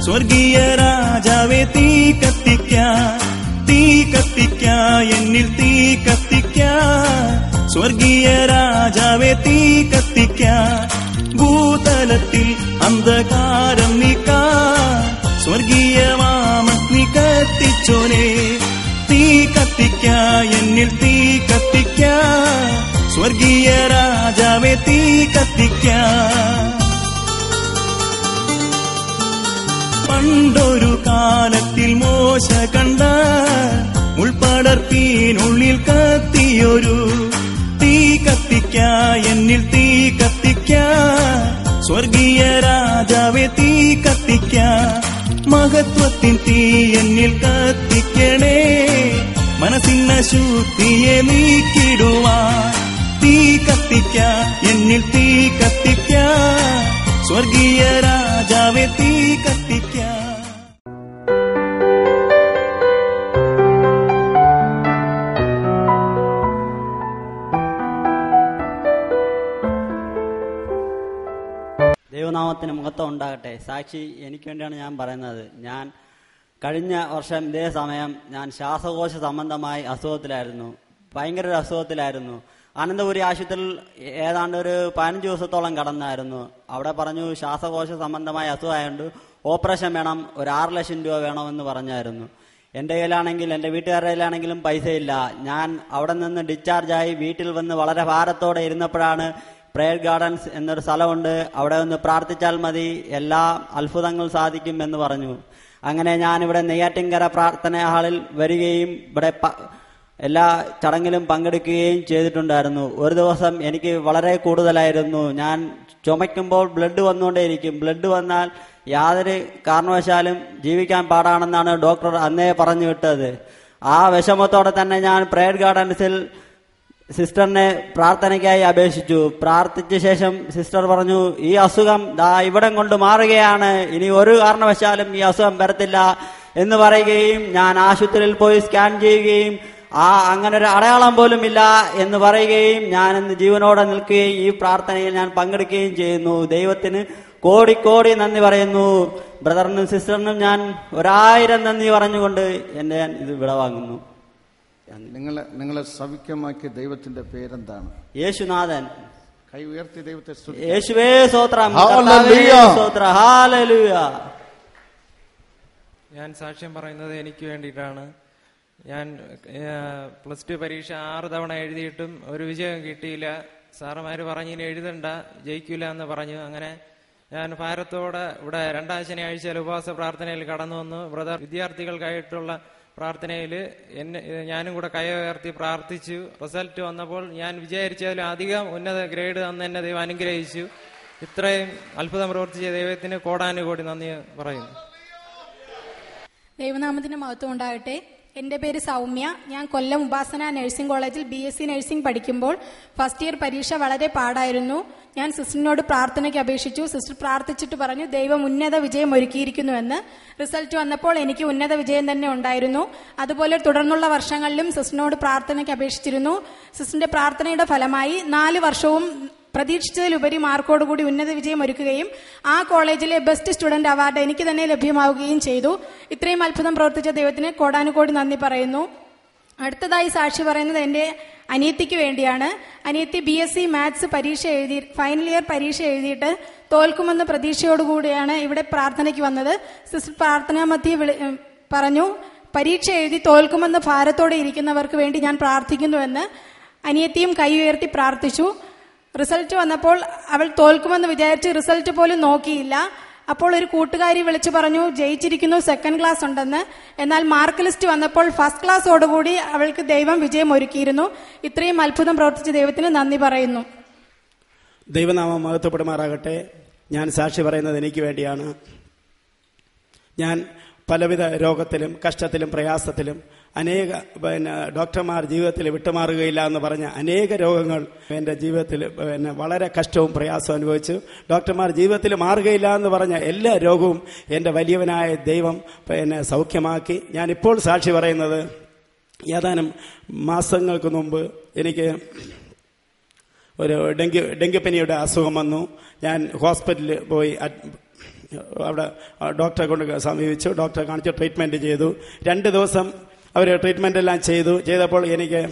സ്വർഗീയ രാജാവേ തീ കത്തിക്കാ, തീ കത്തിക്കാ, എന്നിൽ തീ കത്തിക്കാ. സ്വർഗീയ രാജാവേ തീ കത്തിക്കാ, ഭൂതലത്തിൽ അന്ധകാരം നീക്കാ. സ്വർഗീയ വാമഗ്നി കത്തിച്ചോനെ, തീ കത്തിക്കാ, എന്നിൽ തീ കത്തിക്കാ. സ്വർഗീയ രാജാവേ തീ കത്തിക്കാ. പണ്ടൊരു കാലത്തിൽ മോശ കണ്ട മുൾപടർത്തിനുള്ളിൽ കത്തിയൊരു തീ കത്തിക്കാ, എന്നിൽ തീ കത്തിക്കാ. സ്വർഗീയ രാജാവേ തീ കത്തിക്കാ. മഹത്വത്തിൻ തീ എന്നിൽ കത്തിക്കണേ, മനസ്സിന ശുദ്ധിയെ നീക്കിടുവാൻ. തീ കത്തിക്കാ, എന്നിൽ തീ കത്തിക്കാ. സ്വർഗീയ രാജാവേ തീ കത്തിക്കാ. ദൈവനാമത്തിന് മഹത്വം ഉണ്ടാകട്ടെ. സാക്ഷി എനിക്ക് വേണ്ടിയാണ് ഞാൻ പറയുന്നത്. ഞാൻ കഴിഞ്ഞ വർഷം ഇതേ സമയം ഞാൻ ശ്വാസകോശ സംബന്ധമായി അസുഖത്തിലായിരുന്നു, ഭയങ്കര ഒരു അസുഖത്തിലായിരുന്നു. അനന്തപുരി ആശുപത്രിയിൽ ഏതാണ്ട് ഒരു 15 ദിവസത്തോളം കടന്നായിരുന്നു. അവിടെ പറഞ്ഞു ശ്വാസകോശ സംബന്ധമായ അസുഖമായതുകൊണ്ട് ഓപ്പറേഷൻ വേണം, ഒരു 6 ലക്ഷം രൂപ വേണമെന്ന് പറഞ്ഞായിരുന്നു. എൻ്റെ കയ്യിലാണെങ്കിൽ എൻ്റെ വീട്ടുകാരുടെ കയ്യിലാണെങ്കിലും പൈസയില്ല. ഞാൻ അവിടെ നിന്ന് ഡിസ്ചാർജായി വീട്ടിൽ വന്ന് വളരെ ഭാരത്തോടെ ഇരുന്നപ്പോഴാണ് പ്രയർ ഗാർഡൻസ് എന്നൊരു സ്ഥലമുണ്ട്, അവിടെ ഒന്ന് പ്രാർത്ഥിച്ചാൽ മതി, എല്ലാ അത്ഭുതങ്ങൾ സാധിക്കും എന്ന് പറഞ്ഞു. അങ്ങനെ ഞാനിവിടെ നെയ്യാറ്റിൻകര പ്രാർത്ഥന ഹാളിൽ വരികയും ഇവിടെ എല്ലാ ചടങ്ങിലും പങ്കെടുക്കുകയും ചെയ്തിട്ടുണ്ടായിരുന്നു. ഒരു ദിവസം എനിക്ക് വളരെ കൂടുതലായിരുന്നു. ഞാൻ ചുമയ്ക്കുമ്പോൾ ബ്ലഡ് വന്നുകൊണ്ടേയിരിക്കും. ബ്ലഡ് വന്നാൽ യാതൊരു കാരണവശാലും ജീവിക്കാൻ പാടാണെന്നാണ് ഡോക്ടർ അന്നേ പറഞ്ഞു വിട്ടത്. ആ വിഷമത്തോടെ തന്നെ ഞാൻ പ്രയർ ഗാർഡൻസിൽ സിസ്റ്ററിനെ പ്രാർത്ഥനയ്ക്കായി അപേക്ഷിച്ചു. പ്രാർത്ഥിച്ച ശേഷം സിസ്റ്റർ പറഞ്ഞു, ഈ അസുഖം ഇവിടം കൊണ്ട് മാറുകയാണ്, ഇനി ഒരു കാരണവശാലും ഈ അസുഖം വരത്തില്ല എന്ന് പറയുകയും ഞാൻ ആശുപത്രിയിൽ പോയി സ്കാൻ ചെയ്യുകയും അങ്ങനെ ഒരു അടയാളം പോലും ഇല്ല എന്ന് പറയുകയും ഞാൻ ഇന്ന് ജീവനോടെ നിൽക്കുകയും ഈ പ്രാർത്ഥനയിൽ ഞാൻ പങ്കെടുക്കുകയും ചെയ്യുന്നു. ദൈവത്തിന് കോടി കോടി നന്ദി പറയുന്നു. ബ്രദറിനും സിസ്റ്ററിനും ഞാൻ 1000 നന്ദി പറഞ്ഞുകൊണ്ട് എന്നെ ഞാൻ ഇത് വിടവാങ്ങുന്നു. നിങ്ങളെ സൗഖ്യമാക്കിയ ദൈവത്തിന്റെ പേരെന്താണ്? യേശുനാഥൻ. കൈ ഉയർത്തി ദൈവത്തെ സ്തുതിക്കുക. യേശുവേ സ്തോത്രം, ഹല്ലേലൂയ. ഹല്ലേലൂയ. ഞാൻ സാക്ഷ്യം പറയുന്നത് എനിക്ക് വേണ്ടിയിട്ടാണ്. ഞാൻ +2 പരീക്ഷ 6 തവണ എഴുതിയിട്ടും ഒരു വിജയം കിട്ടിയില്ല. സാറുമാര് പറഞ്ഞു ഇനി എഴുതണ്ട, ജയിക്കില്ല എന്ന് പറഞ്ഞു. അങ്ങനെ ഞാൻ ഭാരത്തോടെ ഇവിടെ 2ാം ശനിയാഴ്ചയിൽ ഉപവാസ പ്രാർത്ഥനയിൽ കടന്നു വന്നു. ബ്രദർ വിദ്യാർത്ഥികൾക്കായിട്ടുള്ള പ്രാർത്ഥനയിൽ ഞാനും കൂടെ കൈ ഉയർത്തി പ്രാർത്ഥിച്ചു. റിസൾട്ട് വന്നപ്പോൾ ഞാൻ വിചാരിച്ചതിലും അധികം ഉന്നത ഗ്രേഡ് തന്ന് എന്നെ ദൈവം അനുഗ്രഹിച്ചു. ഇത്രയും അത്ഭുതം പ്രവർത്തിച്ച ദൈവത്തിന് കോടാനുകോടി നന്ദി പറയുന്നു. ദൈവനാമത്തിന് മഹത്വം ഉണ്ടാകട്ടെ. എൻ്റെ പേര് സൗമ്യ. ഞാൻ കൊല്ലം ഉപാസന നഴ്സിംഗ് കോളേജിൽ BSc നഴ്സിംഗ് പഠിക്കുമ്പോൾ ഫസ്റ്റ് ഇയർ പരീക്ഷ വളരെ പാടായിരുന്നു. ഞാൻ സിസ്റ്ററിനോട് പ്രാർത്ഥനയ്ക്ക് അപേക്ഷിച്ചു. സിസ്റ്റർ പ്രാർത്ഥിച്ചിട്ട് പറഞ്ഞു ദൈവം ഉന്നത വിജയം ഒരുക്കിയിരിക്കുന്നുവെന്ന്. റിസൾട്ട് വന്നപ്പോൾ എനിക്ക് ഉന്നത വിജയം തന്നെ ഉണ്ടായിരുന്നു. അതുപോലെ തുടർന്നുള്ള വർഷങ്ങളിലും സിസ്റ്ററിനോട് പ്രാർത്ഥനയ്ക്ക് അപേക്ഷിച്ചിരുന്നു. സിസ്റ്ററിന്റെ പ്രാർത്ഥനയുടെ ഫലമായി 4 വർഷവും പ്രതീക്ഷിച്ചതിലുപരി മാർക്കോടുകൂടി ഉന്നത വിജയം ഒരുക്കുകയും ആ കോളേജിലെ ബെസ്റ്റ് സ്റ്റുഡന്റ് അവാർഡ് എനിക്ക് തന്നെ ലഭ്യമാവുകയും ചെയ്തു. ഇത്രയും അത്ഭുതം പ്രവർത്തിച്ച ദൈവത്തിന് കോടാനുകോടി നന്ദി പറയുന്നു. അടുത്തതായി സാക്ഷി പറയുന്നത് എൻ്റെ അനിയത്തിക്ക് വേണ്ടിയാണ്. അനിയത്തി BSc മാത്സ് ഫൈനൽ ഇയർ പരീക്ഷ എഴുതിയിട്ട് തോൽക്കുമെന്ന പ്രതീക്ഷയോടുകൂടിയാണ് ഇവിടെ പ്രാർത്ഥനയ്ക്ക് വന്നത്. സിസ്റ്റർ പ്രാർത്ഥനാ മധ്യേ പറഞ്ഞു, പരീക്ഷ എഴുതി തോൽക്കുമെന്ന് ഭാരത്തോടെ ഇരിക്കുന്നവർക്ക് വേണ്ടി ഞാൻ പ്രാർത്ഥിക്കുന്നുവെന്ന്. അനിയത്തിയും കൈ ഉയർത്തി പ്രാർത്ഥിച്ചു. റിസൾട്ട് വന്നപ്പോൾ അവൾ തോൽക്കുമെന്ന് വിചാരിച്ച് റിസൾട്ട് പോലും നോക്കിയില്ല. അപ്പോൾ ഒരു കൂട്ടുകാരി വിളിച്ചു പറഞ്ഞു ജയിച്ചിരിക്കുന്നു, 2nd ക്ലാസ് ഉണ്ടെന്ന്. എന്നാൽ മാർക്ക് ലിസ്റ്റ് വന്നപ്പോൾ 1st ക്ലാസ്സോടുകൂടി അവൾക്ക് ദൈവം വിജയം ഒരുക്കിയിരുന്നു. ഇത്രയും അത്ഭുതം പ്രവർത്തിച്ച ദൈവത്തിന് നന്ദി പറയുന്നു. ദൈവനാമം മഹത്വപ്പെടുമാറാകട്ടെ. ഞാൻ സാക്ഷി പറയുന്നത് എനിക്ക് വേണ്ടിയാണ്. ഞാൻ പലവിധ രോഗത്തിലും കഷ്ടത്തിലും പ്രയാസത്തിലും അനേക ഡോക്ടർമാർ ജീവിതത്തിൽ വിട്ടുമാറുകയില്ല എന്ന് പറഞ്ഞ അനേക രോഗങ്ങൾ എൻ്റെ ജീവിതത്തിൽ വളരെ കഷ്ടവും പ്രയാസവും അനുഭവിച്ചു. ഡോക്ടർമാർ ജീവിതത്തിൽ മാറുകയില്ല എന്ന് പറഞ്ഞ എല്ലാ രോഗവും എൻ്റെ വലിയവനായ ദൈവം സൗഖ്യമാക്കി. ഞാനിപ്പോൾ സാക്ഷി പറയുന്നത്, ഏതാനും മാസങ്ങൾക്ക് മുമ്പ് എനിക്ക് ഒരു ഡെങ്കിപ്പനിയുടെ അസുഖം വന്നു. ഞാൻ ഹോസ്പിറ്റലിൽ പോയി അവിടെ ഡോക്ടറെ കൊണ്ട് സമീപിച്ചു. ഡോക്ടറെ കാണിച്ച് ട്രീറ്റ്മെന്റ് ചെയ്തു. 2 ദിവസം അവർ ട്രീറ്റ്മെന്റ് എല്ലാം ചെയ്തപ്പോൾ എനിക്ക്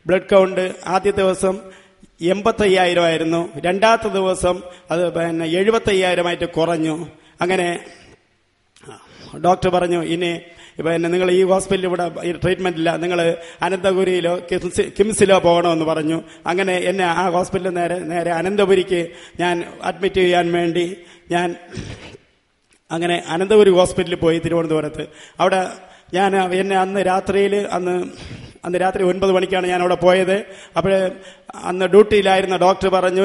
ബ്ലഡ് കൗണ്ട് ആദ്യത്തെ ദിവസം 85,000 ആയിരുന്നു. രണ്ടാമത്തെ ദിവസം അത് 75,000 കുറഞ്ഞു. അങ്ങനെ ഡോക്ടർ പറഞ്ഞു, ഇനി നിങ്ങൾ ഈ ഹോസ്പിറ്റലിൽ ഇവിടെ ഈ ട്രീറ്റ്മെന്റ് ഇല്ല, നിങ്ങൾ അനന്തപുരിയിലോ കിംസിലോ പോകണമെന്ന് പറഞ്ഞു. അങ്ങനെ എന്നെ ആ ഹോസ്പിറ്റലിൽ നേരെ അനന്തപുരിക്ക് ഞാൻ അഡ്മിറ്റ് ചെയ്യാൻ വേണ്ടി ഞാൻ അങ്ങനെ അനന്തപുരി ഹോസ്പിറ്റലിൽ പോയി, തിരുവനന്തപുരത്ത്. അവിടെ ഞാൻ എന്നെ അന്ന് രാത്രി 9 മണിക്കാണ് ഞാൻ അവിടെ പോയത്. അപ്പോൾ അന്ന് ഡ്യൂട്ടിയിലായിരുന്ന ഡോക്ടർ പറഞ്ഞു,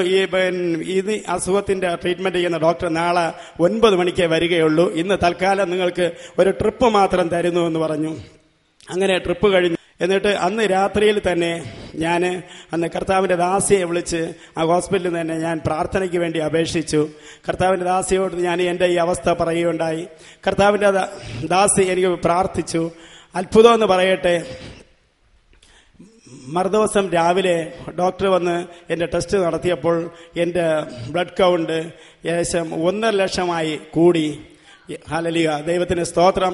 ഈ അസുഖത്തിന്റെ ട്രീറ്റ്മെന്റ് ചെയ്യുന്ന ഡോക്ടർ നാളെ 9 മണിക്കേ വരികയുള്ളൂ, ഇന്ന് തൽക്കാലം നിങ്ങൾക്ക് ഒരു ട്രിപ്പ് മാത്രം തരുന്നു എന്ന് പറഞ്ഞു. അങ്ങനെ ട്രിപ്പ് കഴിഞ്ഞു. എന്നിട്ട് അന്ന് രാത്രിയിൽ തന്നെ ഞാൻ അന്ന് കർത്താവിന്റെ ദാസിയെ വിളിച്ച് ആ ഹോസ്പിറ്റലിൽ തന്നെ ഞാൻ പ്രാർത്ഥനയ്ക്ക് വേണ്ടി അപേക്ഷിച്ചു. കർത്താവിന്റെ ദാസിയോട് ഞാൻ എൻ്റെ ഈ അവസ്ഥ പറയുകയുണ്ടായി. കർത്താവിന്റെ ദാസി എനിക്ക് പ്രാർത്ഥിച്ചു. അത്ഭുതം എന്ന് പറയട്ടെ, മറുദിവസം രാവിലെ ഡോക്ടർ വന്ന് എൻ്റെ ടെസ്റ്റ് നടത്തിയപ്പോൾ എൻ്റെ ബ്ലഡ് കൗണ്ട് ഏകദേശം 1.5 ലക്ഷമായി കൂടി. ഹല്ലേലൂയ, ദൈവത്തിന് സ്തോത്രം.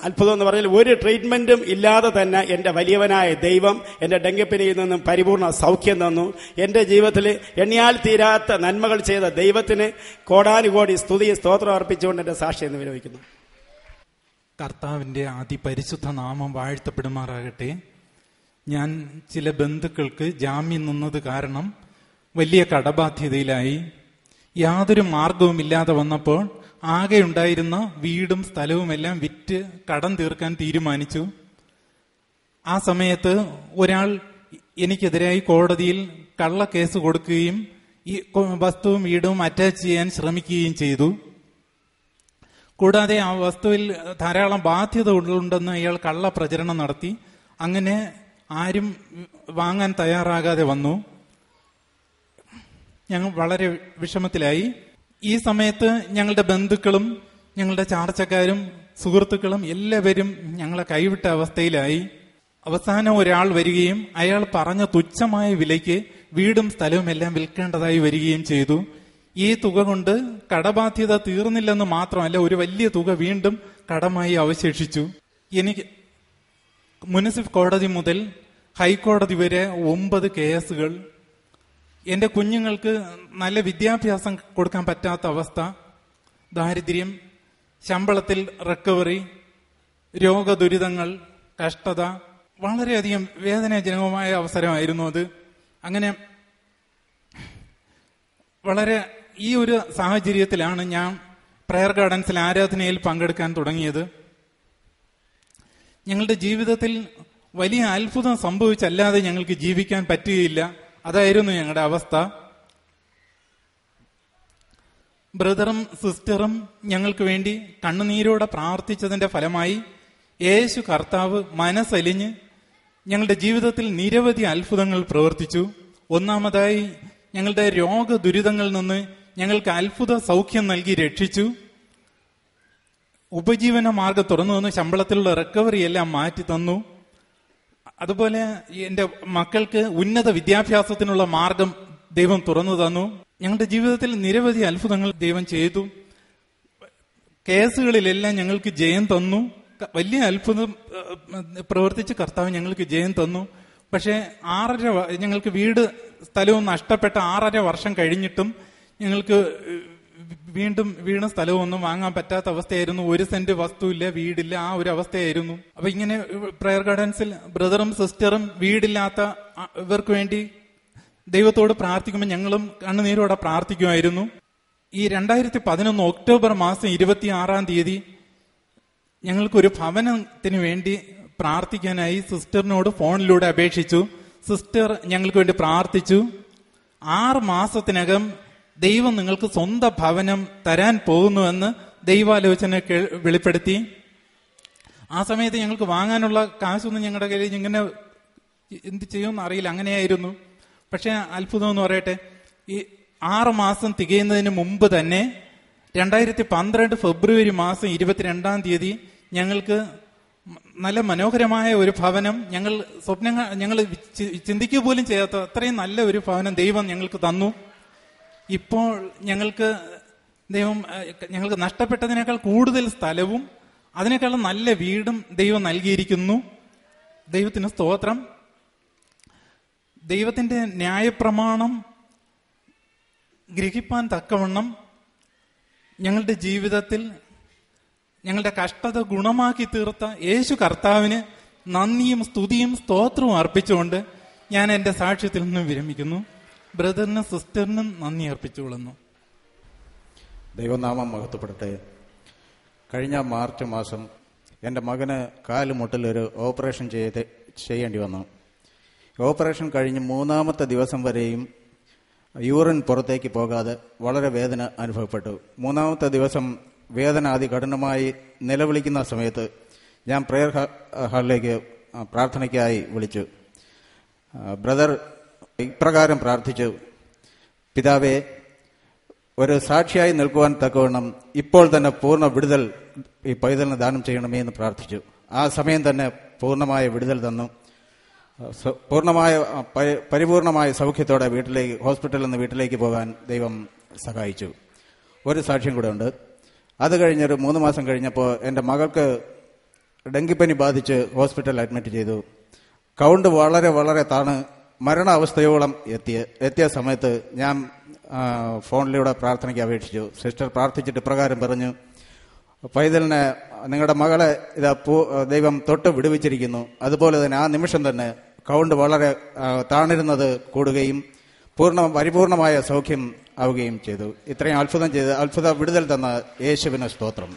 അത്ഭുതം എന്ന് പറഞ്ഞാൽ ഒരു ട്രീറ്റ്മെന്റും ഇല്ലാതെ തന്നെ എൻ്റെ വലിയവനായ ദൈവം എൻ്റെ ഡെങ്കിപ്പനിയിൽ നിന്നും പരിപൂർണ സൗഖ്യം തന്നു. എൻ്റെ ജീവിതത്തിൽ എണ്ണിയാൽ തീരാത്ത നന്മകൾ ചെയ്ത ദൈവത്തിന് കോടാനുകോടി സ്തുതി സ്തോത്രം അർപ്പിച്ചുകൊണ്ട് എൻ്റെ സാക്ഷ്യം എന്ന് വിരമിക്കുന്നു. കർത്താവിൻ്റെ അതിപരിശുദ്ധ നാമം വാഴ്ത്തപ്പെടുമാറാകട്ടെ. ഞാൻ ചില ബന്ധുക്കൾക്ക് ജാമ്യം നിന്നത് കാരണം വലിയ കടബാധ്യതയിലായി. യാതൊരു മാർഗവുമില്ലാതെ വന്നപ്പോൾ ആകെ ഉണ്ടായിരുന്ന വീടും സ്ഥലവും എല്ലാം വിറ്റ് കടം തീർക്കാൻ തീരുമാനിച്ചു. ആ സമയത്ത് ഒരാൾ എനിക്കെതിരായി കോടതിയിൽ കള്ളക്കേസ് കൊടുക്കുകയും ഈ വസ്തുവും വീടും അറ്റാച്ച് ചെയ്യാൻ ശ്രമിക്കുകയും ചെയ്തു. കൂടാതെ ആ വസ്തുവിൽ ധാരാളം ബാധ്യത ഉണ്ടെന്ന് അയാൾ കള്ള പ്രചരണം നടത്തി. അങ്ങനെ ആരും വാങ്ങാൻ തയ്യാറാകാതെ വന്നു. ഞങ്ങൾ വളരെ വിഷമത്തിലായി. ഈ സമയത്ത് ഞങ്ങളുടെ ബന്ധുക്കളും ഞങ്ങളുടെ ചാർച്ചക്കാരും സുഹൃത്തുക്കളും എല്ലാവരും ഞങ്ങളെ കൈവിട്ട അവസ്ഥയിലായി. അവസാനം ഒരാൾ വരികയും അയാൾ പറഞ്ഞ തുച്ഛമായ വിലയ്ക്ക് വീടും സ്ഥലവും എല്ലാം വിൽക്കേണ്ടതായി വരികയും ചെയ്തു. ഈ തുക കൊണ്ട് കടബാധ്യത തീർന്നില്ലെന്ന് മാത്രമല്ല, ഒരു വലിയ തുക വീണ്ടും കടമായി അവശേഷിച്ചു. എനിക്ക് മുനിസിപ്പൽ കോടതി മുതൽ ഹൈക്കോടതി വരെ 9 കേസുകൾ. എന്റെ കുഞ്ഞുങ്ങൾക്ക് നല്ല വിദ്യാഭ്യാസം കൊടുക്കാൻ പറ്റാത്ത അവസ്ഥ, ദാരിദ്ര്യം, ശമ്പളത്തിൽ റിക്കവറി, രോഗദുരിതങ്ങൾ, കഷ്ടത, വളരെയധികം വേദനാജനകമായ അവസരമായിരുന്നു അത്. അങ്ങനെ വളരെ ഈ ഒരു സാഹചര്യത്തിലാണ് ഞാൻ പ്രയർ ഗാർഡൻസിൽ ആരാധനയിൽ പങ്കെടുക്കാൻ തുടങ്ങിയത്. ഞങ്ങളുടെ ജീവിതത്തിൽ വലിയ അത്ഭുതം സംഭവിച്ചല്ലാതെ ഞങ്ങൾക്ക് ജീവിക്കാൻ പറ്റുകയില്ല. അതായിരുന്നു ഞങ്ങളുടെ അവസ്ഥ. ബ്രദറും സിസ്റ്ററും ഞങ്ങൾക്ക് വേണ്ടി കണ്ണുനീരോടെ പ്രാർത്ഥിച്ചതിന്റെ ഫലമായി യേശു കർത്താവ് മനസ്സലിഞ്ഞ് ഞങ്ങളുടെ ജീവിതത്തിൽ നിരവധി അത്ഭുതങ്ങൾ പ്രവർത്തിച്ചു. ഒന്നാമതായി ഞങ്ങളുടെ രോഗദുരിതങ്ങളിൽ നിന്ന് ഞങ്ങൾക്ക് അത്ഭുത സൗഖ്യം നൽകി രക്ഷിച്ചു. ഉപജീവന മാർഗം തുറന്നു തന്നു. ശമ്പളത്തിലുള്ള റിക്കവറി എല്ലാം മാറ്റി തന്നു. അതുപോലെ എന്റെ മക്കൾക്ക് ഉന്നത വിദ്യാഭ്യാസത്തിനുള്ള മാർഗം ദൈവം തുറന്നു തന്നു. ഞങ്ങളുടെ ജീവിതത്തിൽ നിരവധി അത്ഭുതങ്ങൾ ദൈവം ചെയ്തു. കേസുകളിലെല്ലാം ഞങ്ങൾക്ക് ജയം തന്നു. വലിയ അത്ഭുതം പ്രവർത്തിച്ച് കർത്താവ് ഞങ്ങൾക്ക് ജയം തന്നു. പക്ഷെ ഞങ്ങൾക്ക് വീട് സ്ഥലവും നഷ്ടപ്പെട്ട 6.5 വർഷം കഴിഞ്ഞിട്ടും ഞങ്ങൾക്ക് വീണ്ടും വീണ സ്ഥലവും ഒന്നും വാങ്ങാൻ പറ്റാത്ത അവസ്ഥയായിരുന്നു. 1 സെന്റ് വസ്തുവില്ല, വീടില്ല, ആ ഒരു അവസ്ഥയായിരുന്നു. അപ്പൊ ഇങ്ങനെ പ്രയർ ഗാർഡൻസിൽ ബ്രദറും സിസ്റ്ററും വീടില്ലാത്ത ഇവർക്ക് വേണ്ടി ദൈവത്തോട് പ്രാർത്ഥിക്കുമ്പോൾ ഞങ്ങളും കണ്ണുനീരോടെ പ്രാർത്ഥിക്കുമായിരുന്നു. ഈ 2011 ഒക്ടോബർ മാസം 26 ഞങ്ങൾക്കൊരു ഭവനത്തിന് വേണ്ടി പ്രാർത്ഥിക്കാനായി സിസ്റ്ററിനോട് ഫോണിലൂടെ അപേക്ഷിച്ചു. സിസ്റ്റർ ഞങ്ങൾക്ക് വേണ്ടി പ്രാർത്ഥിച്ചു. 6 മാസത്തിനകം ദൈവം നിങ്ങൾക്ക് സ്വന്തം ഭവനം തരാൻ പോകുന്നുവെന്ന് ദൈവാലോചന വെളിപ്പെടുത്തി. ആ സമയത്ത് ഞങ്ങൾക്ക് വാങ്ങാനുള്ള കാശൊന്നും ഞങ്ങളുടെ കയ്യിൽ ഇങ്ങനെ എന്ത് ചെയ്യുമെന്ന് അറിയില്ല, അങ്ങനെയായിരുന്നു. പക്ഷെ അത്ഭുതം എന്ന് പറയട്ടെ, ഈ 6 മാസം തികയുന്നതിന് മുമ്പ് തന്നെ 2012 ഫെബ്രുവരി മാസം 22 ഞങ്ങൾക്ക് നല്ല മനോഹരമായ ഒരു ഭവനം, ഞങ്ങൾ ചിന്തിക്കുക പോലും ചെയ്യാത്ത അത്രയും നല്ല ഒരു ഭവനം ദൈവം ഞങ്ങൾക്ക് തന്നു. ഇപ്പോൾ ഞങ്ങൾക്ക് ദൈവം ഞങ്ങൾക്ക് നഷ്ടപ്പെട്ടതിനേക്കാൾ കൂടുതൽ സ്ഥലവും അതിനേക്കാളും നല്ല വീടും ദൈവം നൽകിയിരിക്കുന്നു. ദൈവത്തിന് സ്തോത്രം. ദൈവത്തിന്റെ ന്യായപ്രമാണം ഗ്രഹിപ്പാൻ തക്കവണ്ണം ഞങ്ങളുടെ ജീവിതത്തിൽ ഞങ്ങളുടെ കഷ്ടത ഗുണമാക്കി തീർത്ത യേശു കർത്താവിന് നന്ദിയും സ്തുതിയും സ്തോത്രവും അർപ്പിച്ചുകൊണ്ട് ഞാൻ എന്റെ സാക്ഷ്യത്തിൽ നിന്നും വിരമിക്കുന്നു. ബ്രദറിനും സിസ്റ്ററിനും നന്ദി അർപ്പിച്ചുകൊള്ളുന്നു. ദൈവനാമം മഹത്വപ്പെടട്ടെ. കഴിഞ്ഞ മാർച്ച് മാസം എൻ്റെ മകന് കാലുമുട്ടിലൊരു ഓപ്പറേഷൻ ചെയ്യേണ്ടി വന്നു. ഓപ്പറേഷൻ കഴിഞ്ഞ് 3-ാമത്തെ ദിവസം വരെയും യൂറിൻ പുറത്തേക്ക് പോകാതെ വളരെ വേദന അനുഭവപ്പെട്ടു. 3-ാമത്തെ ദിവസം വേദന അതികഠിനമായി നിലവിളിക്കുന്ന സമയത്ത് ഞാൻ പ്രെയർ ഹാളിലേക്ക് പ്രാർത്ഥനയ്ക്കായി വിളിച്ചു. ബ്രദർ ഇപ്രകാരം പ്രാർത്ഥിച്ചു: പിതാവേ, ഒരു സാക്ഷിയായി നിൽക്കുവാൻ തക്കവണ്ണം ഇപ്പോൾ തന്നെ പൂർണ്ണ വിടുതൽ ഈ പൈതലിന് ദാനം ചെയ്യണമേ എന്ന് പ്രാർത്ഥിച്ചു. ആ സമയം തന്നെ പൂർണ്ണമായ വിടുതൽ തന്നു. പരിപൂർണമായ സൗഖ്യത്തോടെ ഹോസ്പിറ്റലിൽ നിന്ന് വീട്ടിലേക്ക് പോകാൻ ദൈവം സഹായിച്ചു. ഒരു സാക്ഷ്യം കൂടെ ഉണ്ട്. അത് കഴിഞ്ഞൊരു 3 മാസം കഴിഞ്ഞപ്പോൾ എൻ്റെ മകൾക്ക് ഡെങ്കിപ്പനി ബാധിച്ച് ഹോസ്പിറ്റലിൽ അഡ്മിറ്റ് ചെയ്തു. കൗണ്ട് വളരെ വളരെ താണ് മരണാവസ്ഥയോളം എത്തിയ സമയത്ത് ഞാൻ ഫോണിലൂടെ പ്രാർത്ഥനയ്ക്ക് അപേക്ഷിച്ചു. സിസ്റ്റർ പ്രാർത്ഥിച്ചിട്ട് ഇപ്രകാരം പറഞ്ഞു: പൈതലിനെ, നിങ്ങളുടെ മകളെ ഇതാ ദൈവം തൊട്ട് വിടുവിച്ചിരിക്കുന്നു. അതുപോലെ തന്നെ ആ നിമിഷം തന്നെ കൗണ്ട് വളരെ താണിരുന്നത് കൂടുകയും പരിപൂർണമായ സൗഖ്യം ആവുകയും ചെയ്തു. ഇത്രയും അത്ഭുത വിടുതൽ തന്ന യേശുവിന് സ്തോത്രം.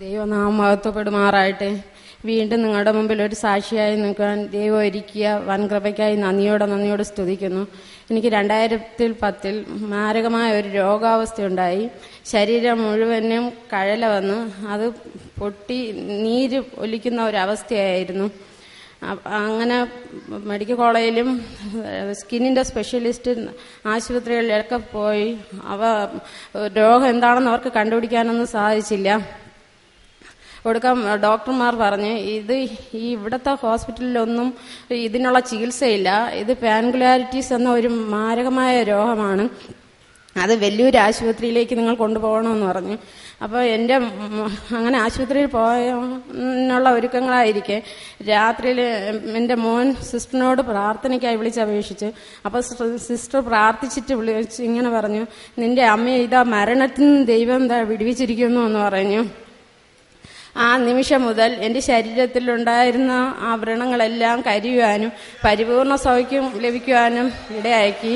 ദൈവനാമം മഹത്വപ്പെടുമാറായിട്ട്. വീണ്ടും നിങ്ങളുടെ മുമ്പിൽ ഒരു സാക്ഷിയായി നിൽക്കാൻ ദൈവം ഒരുക്കിയ വൻകൃപയ്ക്കായി നന്ദിയോടെ സ്തുതിക്കുന്നു. എനിക്ക് 2010 മാരകമായ ഒരു രോഗാവസ്ഥയുണ്ടായി. ശരീരം മുഴുവനും കഴല വന്ന് അത് പൊട്ടി നീര് ഒലിക്കുന്ന ഒരവസ്ഥയായിരുന്നു. അങ്ങനെ മെഡിക്കൽ കോളേജിലും സ്കിന്നിൻ്റെ സ്പെഷ്യലിസ്റ്റ് ആശുപത്രികളിലൊക്കെ പോയി രോഗം എന്താണെന്ന് അവർക്ക് കണ്ടുപിടിക്കാനൊന്നും സാധിച്ചില്ല. ഒടുക്കം ഡോക്ടർമാർ പറഞ്ഞ് ഇവിടുത്തെ ഹോസ്പിറ്റലിലൊന്നും ഇതിനുള്ള ചികിത്സയില്ല, ഇത് പാൻകുലാരിറ്റീസ് എന്ന ഒരു മാരകമായ രോഗമാണ്, അത് വലിയൊരു ആശുപത്രിയിലേക്ക് നിങ്ങൾ കൊണ്ടുപോകണമെന്ന് പറഞ്ഞു. അപ്പോൾ അങ്ങനെ ആശുപത്രിയിൽ പോകാനുള്ള ഒരുക്കങ്ങളായിരിക്കെ രാത്രിയിൽ എൻ്റെ മോൻ സിസ്റ്ററിനോട് പ്രാർത്ഥനയ്ക്കായി വിളിച്ചപേക്ഷിച്ചു. അപ്പോൾ സിസ്റ്റർ പ്രാർത്ഥിച്ചിട്ട് വിളിച്ച് ഇങ്ങനെ പറഞ്ഞു: നിന്റെ അമ്മയെ ഇതാ മരണത്തിൽ നിന്ന് ദൈവം വിടുവിച്ചിരിക്കുന്നു എന്ന് പറഞ്ഞു. ആ നിമിഷം മുതൽ എൻ്റെ ശരീരത്തിലുണ്ടായിരുന്ന ആ വ്രണങ്ങളെല്ലാം കരിയുവാനും പരിപൂർണ സൗഖ്യം ലഭിക്കുവാനും ഇടയാക്കി.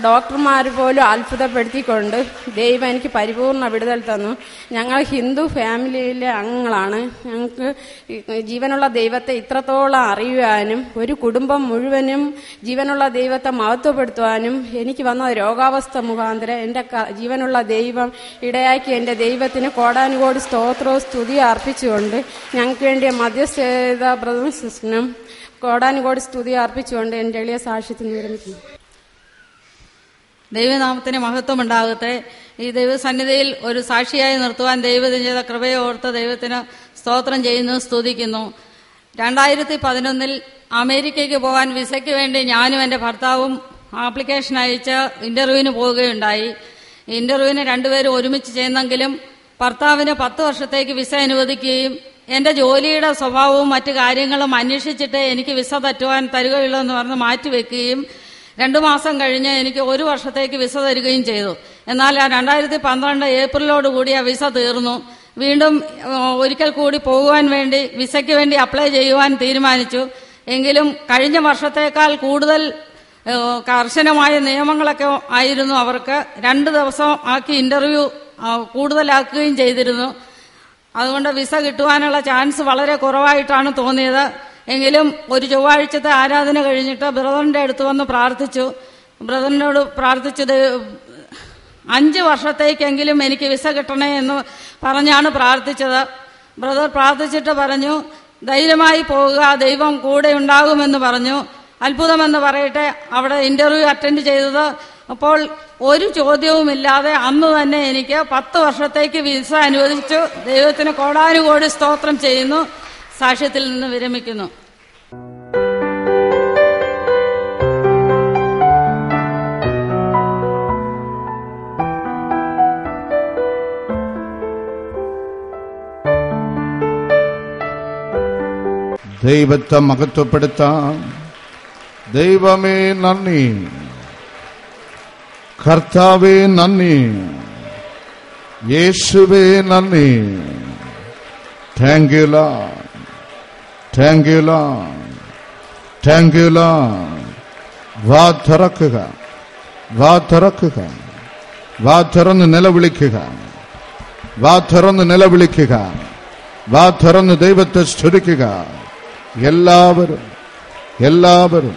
ഡോക്ടർമാർ പോലും അത്ഭുതപ്പെടുത്തിക്കൊണ്ട് ദൈവം എനിക്ക് പരിപൂർണ വിടുതൽ തന്നു. ഞങ്ങൾ ഹിന്ദു ഫാമിലിയിലെ അംഗങ്ങളാണ്. ഞങ്ങൾക്ക് ജീവനുള്ള ദൈവത്തെ ഇത്രത്തോളം അറിയുവാനും ഒരു കുടുംബം മുഴുവനും ജീവനുള്ള ദൈവത്തെ മഹത്വപ്പെടുത്തുവാനും എനിക്ക് വന്ന രോഗാവസ്ഥ മുഖാന്തരം എൻ്റെ ജീവനുള്ള ദൈവം ഇടയാക്കി. എൻ്റെ ദൈവത്തിന് കോടാനുകോടി സ്തോത്രവും സ്തുതിയും അർപ്പിച്ചുകൊണ്ട് ഞങ്ങൾക്ക് വേണ്ടിയ മധ്യസ്ഥത ബ്രദർ സിസ്റ്ററിനും കോടാനുകോടി സ്തുതി അർപ്പിച്ചുകൊണ്ട് എൻ്റെ എളിയ സാക്ഷ്യത്തിന് വിരമിക്കുന്നു. ദൈവനാമത്തിന് മഹത്വം ഉണ്ടാകട്ടെ. ഈ ദൈവസന്നിധിയിൽ ഒരു സാക്ഷിയായി നിർത്തുവാൻ ദൈവത്തിന് ചെയ്ത കൃപയെ ഓർത്ത് ദൈവത്തിന് സ്തോത്രം ചെയ്യുന്നു, സ്തുതിക്കുന്നു. 2011 അമേരിക്കയ്ക്ക് പോകാൻ വിസയ്ക്ക് വേണ്ടി ഞാനും എൻ്റെ ഭർത്താവും ആപ്ലിക്കേഷൻ അയച്ച് ഇന്റർവ്യൂവിന് പോവുകയുണ്ടായി. ഇന്റർവ്യൂവിന് രണ്ടുപേരും ഒരുമിച്ച് ചെയ്യുന്നെങ്കിലും ഭർത്താവിന് 10 വർഷത്തേക്ക് വിസ അനുവദിക്കുകയും എന്റെ ജോലിയുടെ സ്വഭാവവും മറ്റു കാര്യങ്ങളും അന്വേഷിച്ചിട്ട് എനിക്ക് വിസ തരുകയുള്ളൂ എന്ന് പറഞ്ഞ് മാറ്റിവെക്കുകയും 2 മാസം കഴിഞ്ഞ് എനിക്ക് 1 വർഷത്തേക്ക് വിസ തരികയും ചെയ്തു. എന്നാൽ 2012 ഏപ്രിലോടുകൂടി ആ വിസ തീർന്നു. വീണ്ടും ഒരിക്കൽ കൂടി പോകുവാൻ വേണ്ടി വിസയ്ക്ക് വേണ്ടി അപ്ലൈ ചെയ്യുവാൻ തീരുമാനിച്ചു. എങ്കിലും കഴിഞ്ഞ വർഷത്തേക്കാൾ കൂടുതൽ കർശനമായ നിയമങ്ങളൊക്കെ ആയിരുന്നു അവർക്ക്. 2 ദിവസം ആക്കി ഇന്റർവ്യൂ കൂടുതലാക്കുകയും ചെയ്തിരുന്നു. അതുകൊണ്ട് വിസ കിട്ടുവാനുള്ള ചാൻസ് വളരെ കുറവായിട്ടാണ് തോന്നിയത്. എങ്കിലും ഒരു ചൊവ്വാഴ്ചത്തെ ആരാധന കഴിഞ്ഞിട്ട് ബ്രദറിന്റെ അടുത്ത് വന്ന് പ്രാർത്ഥിച്ചു. ബ്രദറിനോട് പ്രാർത്ഥിച്ചത് 5 വർഷത്തേക്കെങ്കിലും എനിക്ക് വിസ കിട്ടണേ എന്ന് പറഞ്ഞാണ് പ്രാർത്ഥിച്ചത്. ബ്രദർ പ്രാർത്ഥിച്ചിട്ട് പറഞ്ഞു, ധൈര്യമായി പോവുക, ദൈവം കൂടെ ഉണ്ടാകുമെന്ന് പറഞ്ഞു. അത്ഭുതമെന്ന് പറയട്ടെ, അവിടെ ഇന്റർവ്യൂ അറ്റൻഡ് ചെയ്തത് അപ്പോൾ ഒരു ചോദ്യവുമില്ലാതെ അന്ന് തന്നെ എനിക്ക് 10 വർഷത്തേക്ക് വിസ അനുവദിച്ചു. ദൈവത്തിന് കോടാനുകോടി സ്തോത്രം ചെയ്യുന്നു. സാക്ഷ്യത്തിൽ നിന്ന് വിരമിക്കുന്നു. ദൈവത്തെ മഹത്വപ്പെടുത്താം. ദൈവമേ നന്ദി, കർത്താവേ നന്ദി, യേശുവേ നന്ദി. Thank you Lord, thank you Lord, thank you Lord. വാ തുറക്കുക, വാ തുറക്കുക, വാ തുറന്ന് നിലവിളിക്കുക, വാ തുറന്ന് നിലവിളിക്കുക, വാ തുറന്ന് ദൈവത്തെ സ്തുതിക്കുക. എല്ലാവരും എല്ലാവരും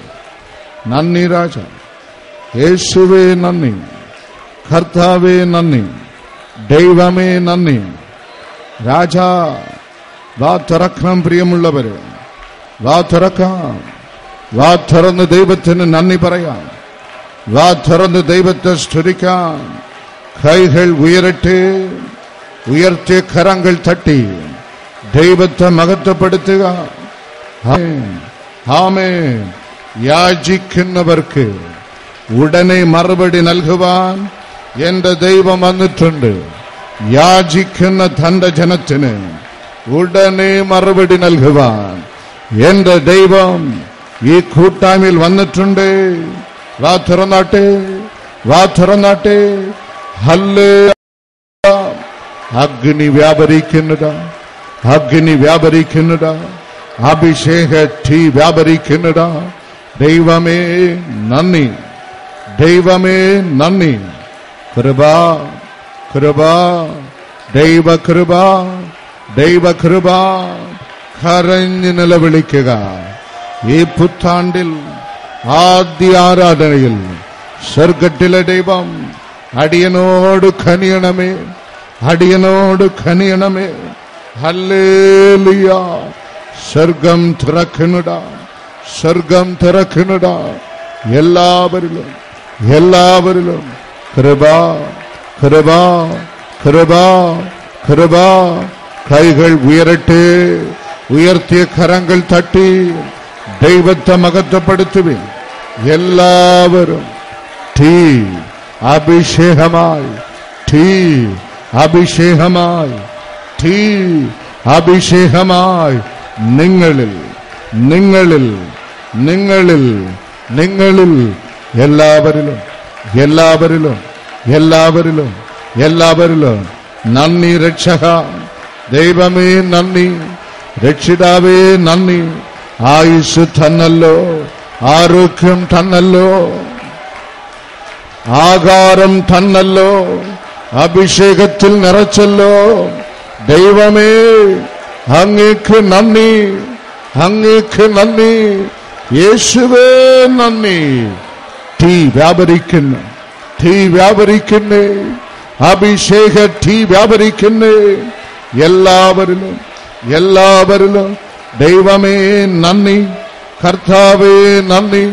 നന്ദി രാജ, യേശുവേ നന്ദി, കർത്താവേ നന്ദി, ദൈവമേ നന്ദി. രാജാ വാ തുറക്കണം പ്രിയമുള്ളവര്, വാ തുറക്കാം. വാ തുറന്ന് ദൈവത്തിന് നന്ദി പറയാം, വാ തുറന്ന് ദൈവത്തെ സ്തുതിക്കാം. കൈകൾ ഉയരട്ടെ, ഉയർത്തിയ കരങ്ങൾ തട്ടി ദൈവത്തെ മഹത്വപ്പെടുത്തുക. ആമേൻ. യാചിക്കുന്നവർക്ക് ഉടനെ മറുപടി നൽകുവാൻ എന്റെ ദൈവം വന്നിട്ടുണ്ട്. യാചിക്കുന്ന തന്റെ ജനത്തിന് ഉടനെ മറുപടി നൽകുവാൻ എന്റെ ദൈവം ഈ കൂട്ടായ്മയിൽ വന്നിട്ടുണ്ട്. വാ തുറന്നാട്ടെ, വാ തുറന്നാട്ടെ. ഹല്ലേലൂയ. അഗ്നി വ്യാപരിക്കുന്നതാ, അഗ്നി വ്യാപരിക്കുന്നതാ, അഭിഷേക തീ വ്യാപരിക്കുന്നതാ. ദൈവമേ നന്ദി, ദൈവമേ നന്ദി. കൃപ, കൃപ, ദൈവകൃപ, ദൈവകൃപ. കരഞ്ഞ് നിലവിളിക്കുക. ഈ പുത്താണ്ടിൽ ആദ്യ ആരാധനയിൽ സ്വർഗത്തിലെ ദൈവം അടിയനോട് ഖനിയണമേ, അടിയനോട് ഖനിയണമേ. ഹല്ലേലൂയ. സ്വർഗം തുറക്കുന്നുടാ, സ്വർഗം തുറക്കുന്നുടാ. എല്ലാവരിലും എല്ലാവരിലും കൃപ, കൃപ, കൃപ, കൃപ. കൈകൾ ഉയരട്ടെ, ഉയർത്തിയ കരങ്ങൾ തട്ടി ദൈവത്തെ മഹത്വപ്പെടുത്തുവിൻ. എല്ലാവരും തീ അഭിഷേകമായി, തീ അഭിഷേകമായി, തീ അഭിഷേകമായി നിങ്ങളിൽ, നിങ്ങളിൽ, നിങ്ങളിൽ, നിങ്ങളിൽ. എല്ലാവരിലും എല്ലാവരിലും എല്ലാവരിലും എല്ലാവരിലും നന്ദി. രക്ഷക ദൈവമേ നന്ദി, രക്ഷിതാവേ നന്ദി. ആയുസ് തന്നല്ലോ, ആരോഗ്യം തന്നല്ലോ, ആകാരം തന്നല്ലോ, അഭിഷേകത്തിൽ നിറച്ചല്ലോ. ദൈവമേ അങ്ങേക്ക് നന്ദി, അങ്ങേക്ക് നന്ദി. യേശുവേ നന്ദി. തീ വ്യാപരിക്കുന്നു, തീ വ്യാപരിക്കുന്നേ, അഭിഷേക തീ വ്യാപരിക്കുന്നേ. എല്ലാവരിലും എല്ലാവരിലും ദൈവമേ നന്ദി, കർത്താവേ നന്ദി,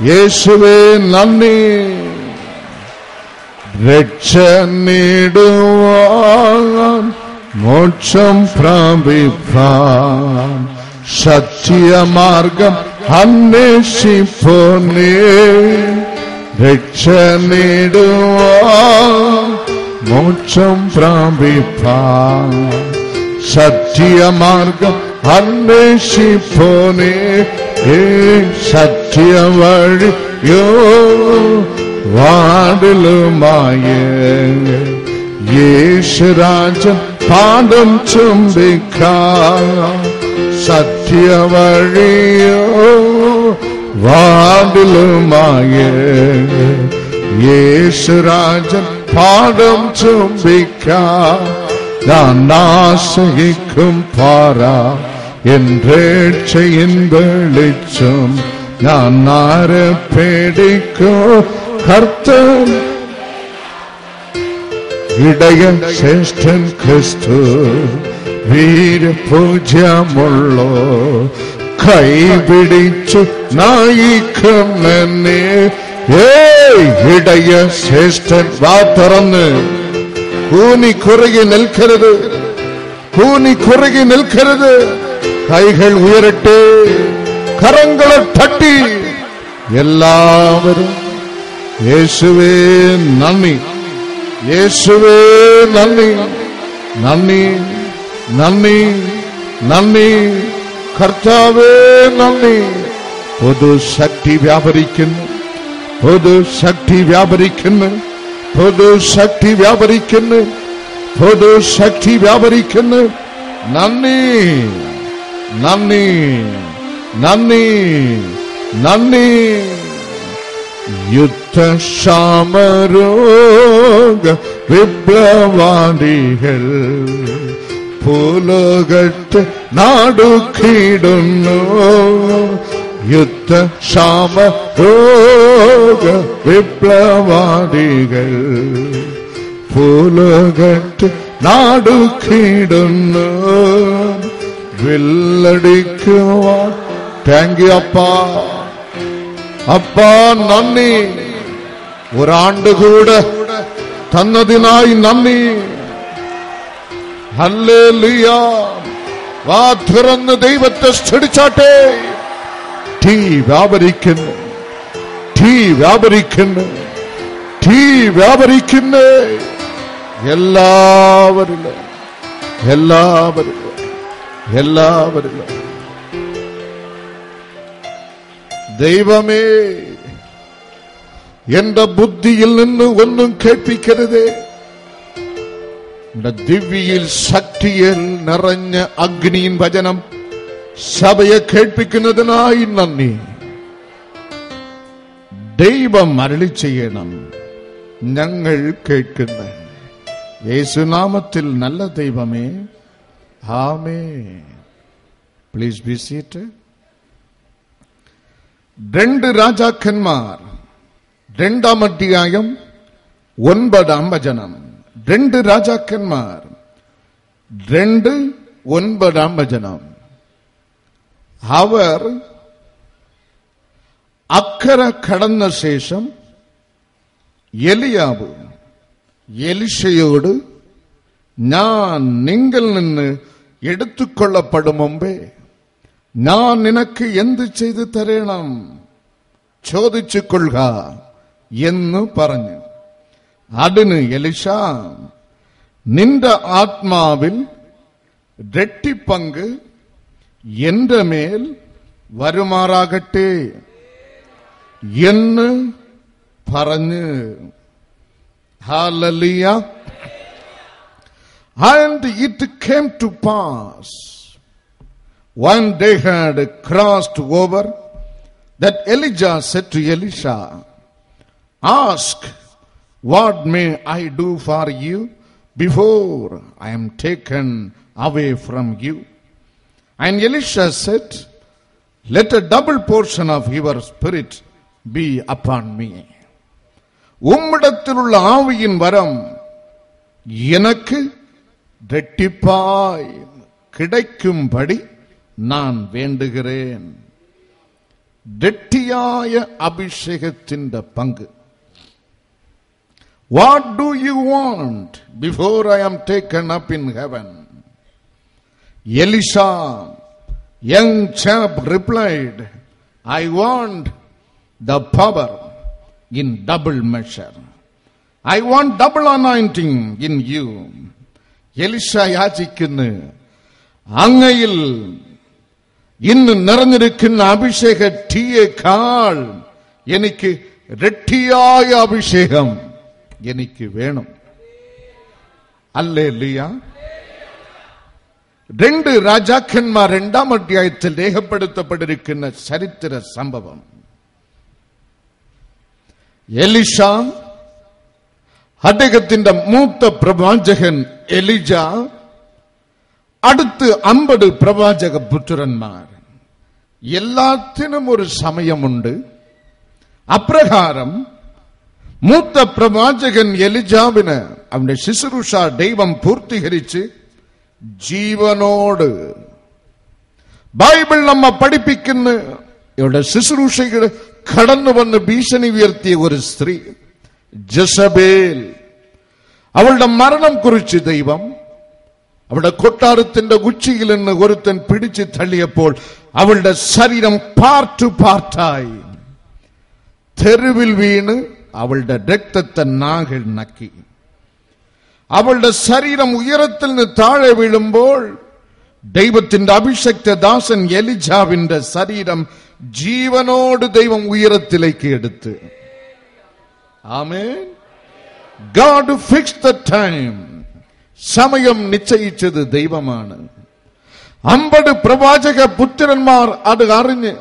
യേശുവേ നന്ദി. രക്ഷ നേടുവാൻ, മോക്ഷം പ്രാപിപ്പാൻ, സത്യമാർഗം അന്വേഷിപ്പോനേ. രക്ഷ നേടുവാൻ, മോക്ഷം പ്രാപിപ്പാൻ, സത്യമാർഗം അന്വേഷിപ്പോനേ. സത്യവഴിയോ വാതിലുമായ യേശുരാജൻ പാദം ചുംബിക്കാം. സത്യവഴിയോ വാതിലുമായ യേശുരാജൻ പാദം ചുംബിക്കാം. ഞാൻ ആശ്രയിക്കും പാറ, എൻ രക്ഷയിൻ വെളിച്ചം. ഞാൻ ആരെ പേടിക്കോ, കർത്തൻ ഇടയൻ ശ്രേഷ്ഠൻ ക്രിസ്തു. വീരപൂജ്യമുള്ളോ കൈപിടിച്ചു നയിക്കുമെന്നെ. ഇടയ ശ്രേഷ്ഠൻ. വാ തുറന്ന് കൂനി കുറുകി നിൽക്കരുത്, കൂനി കുറുകി നിൽക്കരുത്. കൈകൾ ഉയരട്ടെ, കരങ്ങളെ തട്ടി എല്ലാവരും യേശുവേ നന്ദി, യേശുവേ നന്ദി, നന്ദി, നന്ദി, നന്ദി, കർത്താവേ നന്ദി. പുതുശക്തി വ്യാപരിക്കുന്നു, പുതുശക്തി വ്യാപരിക്കുന്നു, പുതുശക്തി വ്യാപരിക്കുന്നു, പുതുശക്തി വ്യാപരിക്കുന്നു. നന്ദി, നന്ദി, നന്ദി, നന്ദി. യുദ്ധക്ഷാമരോഗ വിപ്ലവാദികൾ ഭൂലോകത്തെ നാടുക്കിടുന്നു. യുദ്ധക്ഷാമരോഗ വിപ്ലവാദികൾ ഭൂലോകത്തെ നാടുക്കിടുന്നു. വില്ലടിക്കുവാൻ താങ്ക് യു അപ്പാ. അപ്പാ നന്ദി. ഒരാണ്ട് കൂടെ തന്നതിനായി നന്ദി. ഹല്ലേലൂയ. വാ തുറന്ന് ദൈവത്തെ സ്തുതിച്ചാട്ടെ. തീ വ്യാപരിക്കുന്നു, തീ വ്യാപരിക്കുന്നു, തീ വ്യാപരിക്കുന്നു. എല്ലാവരിലും, എല്ലാവരിലും, എല്ലാവരിലും. ദൈവമേ, എന്റെ ബുദ്ധിയിൽ നിന്ന് ഒന്നും കേൾപ്പിക്കരുതേ. ദിവ്യയിൽ ശക്തിയിൽ നിറഞ്ഞ അഗ്നിயின் വചനം സഭയെ കേൾപ്പിക്കുന്നതിനായി നന്ദി. ദൈവം അരുളി ചെയ്യണം, ഞങ്ങൾ കേൾക്കുന്നു. യേശുനാമത്തിൽ നല്ല ദൈവമേ, ആമേൻ. Please be seated. 2 രാജാക്കന്മാർ 2-ാം അധ്യായം 9-ാം വചനം. 2 രാജാക്കന്മാർ 2:9-ാം വചനം. അവർ അക്കരെ കടന്ന ശേഷം എലിയാവ് എലിശയോട്, ഞാൻ നിങ്ങൾ നിന്ന് എടുത്തുകൊള്ളപ്പെടും മുമ്പേ ഞാൻ നിനക്ക് എന്ത് ചെയ്തു തരണം ചോദിച്ചു കൊള്ളുക എന്ന് പറഞ്ഞു. അതിന് എലിശ, നിന്റെ ആത്മാവിൽ രട്ടിപ്പങ്ക് എന്റെ മേൽ വരുമാറാകട്ടെ എന്ന് പറഞ്ഞ്. Hallelujah. And it came to pass when they had crossed over that Elijah said to Elisha, ask, what may I do for you before I am taken away from you? And Elisha said, let a double portion of your spirit be upon me. உம்மிடத்திலுள்ள ஆவியின் வரம் எனக்கு இரட்டிப்பாய் கிடைக்கும்படி நான் வேண்டுகிறேன். இரட்டியாய அபிஷேகத்தின் பங்கு. What do you want before I am taken up in heaven? Elisha, young chap, replied, I want the power in double measure. I want double anointing in you. Elisha യാചിക്കുന്നു, അങ്ങയിൽ ഇന്ന് നിറഞ്ഞിരിക്കുന്ന അഭിഷേക തീയേക്കാൾ എനിക്ക് ഇരട്ടിയായ അഭിഷേകം എനിക്ക് വേണം. ഹല്ലേലൂയ. 2 രാജാക്കന്മാർ 2-ാം അധ്യായത്തിൽ രേഖപ്പെടുത്തപ്പെട്ടിരിക്കുന്ന ചരിത്ര സംഭവം. എലിശ, അദ്ദേഹത്തിന്റെ മൂത്ത പ്രവാചകൻ എലിജ, അടുത്ത് 50 പ്രവാചക പുത്രന്മാർ. എല്ലാത്തിനും ഒരു സമയമുണ്ട്. അപ്രകാരം മൂത്ത പ്രവാചകൻ എലിജാവിന് അവന്റെ ശുശ്രൂഷ ദൈവം പൂർത്തീകരിച്ച് ജീവനോട്, ബൈബിൾ നമ്മെ പഠിപ്പിക്കുന്ന ഇവിടെ ശുശ്രൂഷകൾ കടന്നു വന്ന് ഭീഷണി ഉയർത്തിയ ഒരു സ്ത്രീ ജസബേൽ, അവളുടെ മരണം കുറിച്ച് ദൈവം അവളുടെ കൊട്ടാരത്തിന്റെ ഉച്ചിയിൽ നിന്ന് ഒരുത്തൻ പിടിച്ചു തള്ളിയപ്പോൾ അവളുടെ ശരീരം പാർട്ടായി തെരുവിൽ വീണ് അവളുടെ രക്തത്തെ നാഗൽ നക്കി. അവളുടെ ശരീരം ഉയരത്തിൽ നിന്ന് താഴെ വീഴുമ്പോൾ ദൈവത്തിന്റെ അഭിഷക്ത ദാസൻ എലിജാവിന്റെ ശരീരം ജീവനോട് ദൈവം ഉയരത്തിലേക്ക് എടുത്ത്. ആമേൻ. God fixed the time. സമയം നിശ്ചയിച്ചത് ദൈവമാണ്. 50 പ്രവാചക പുത്രന്മാർ അത് അറിഞ്ഞ്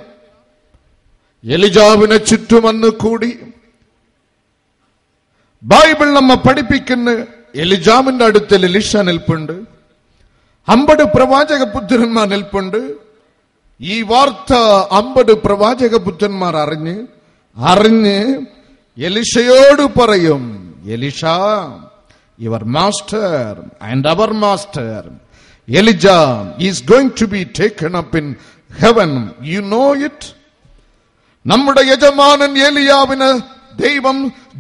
എലിജാവിനെ ചുറ്റും വന്ന് കൂടി. ബൈബിൾ നമ്മെ പഠിപ്പിക്കുന്ന എലിജാവിന്റെ അടുത്ത് എലീശ നിൽപ്പുണ്ട്, 50 പ്രവാചക പുത്രന്മാർ നിൽപ്പുണ്ട്. ഈ വാർത്ത 50 പ്രവാചക പുത്രന്മാർ അറിഞ്ഞ് എലീശയോട് പറയും, Elisha, your master and our master Elijah is going to be taken up in heaven. You know it? നമ്മുടെ യജമാനൻ ഏലിയാവിനെ ദൈവം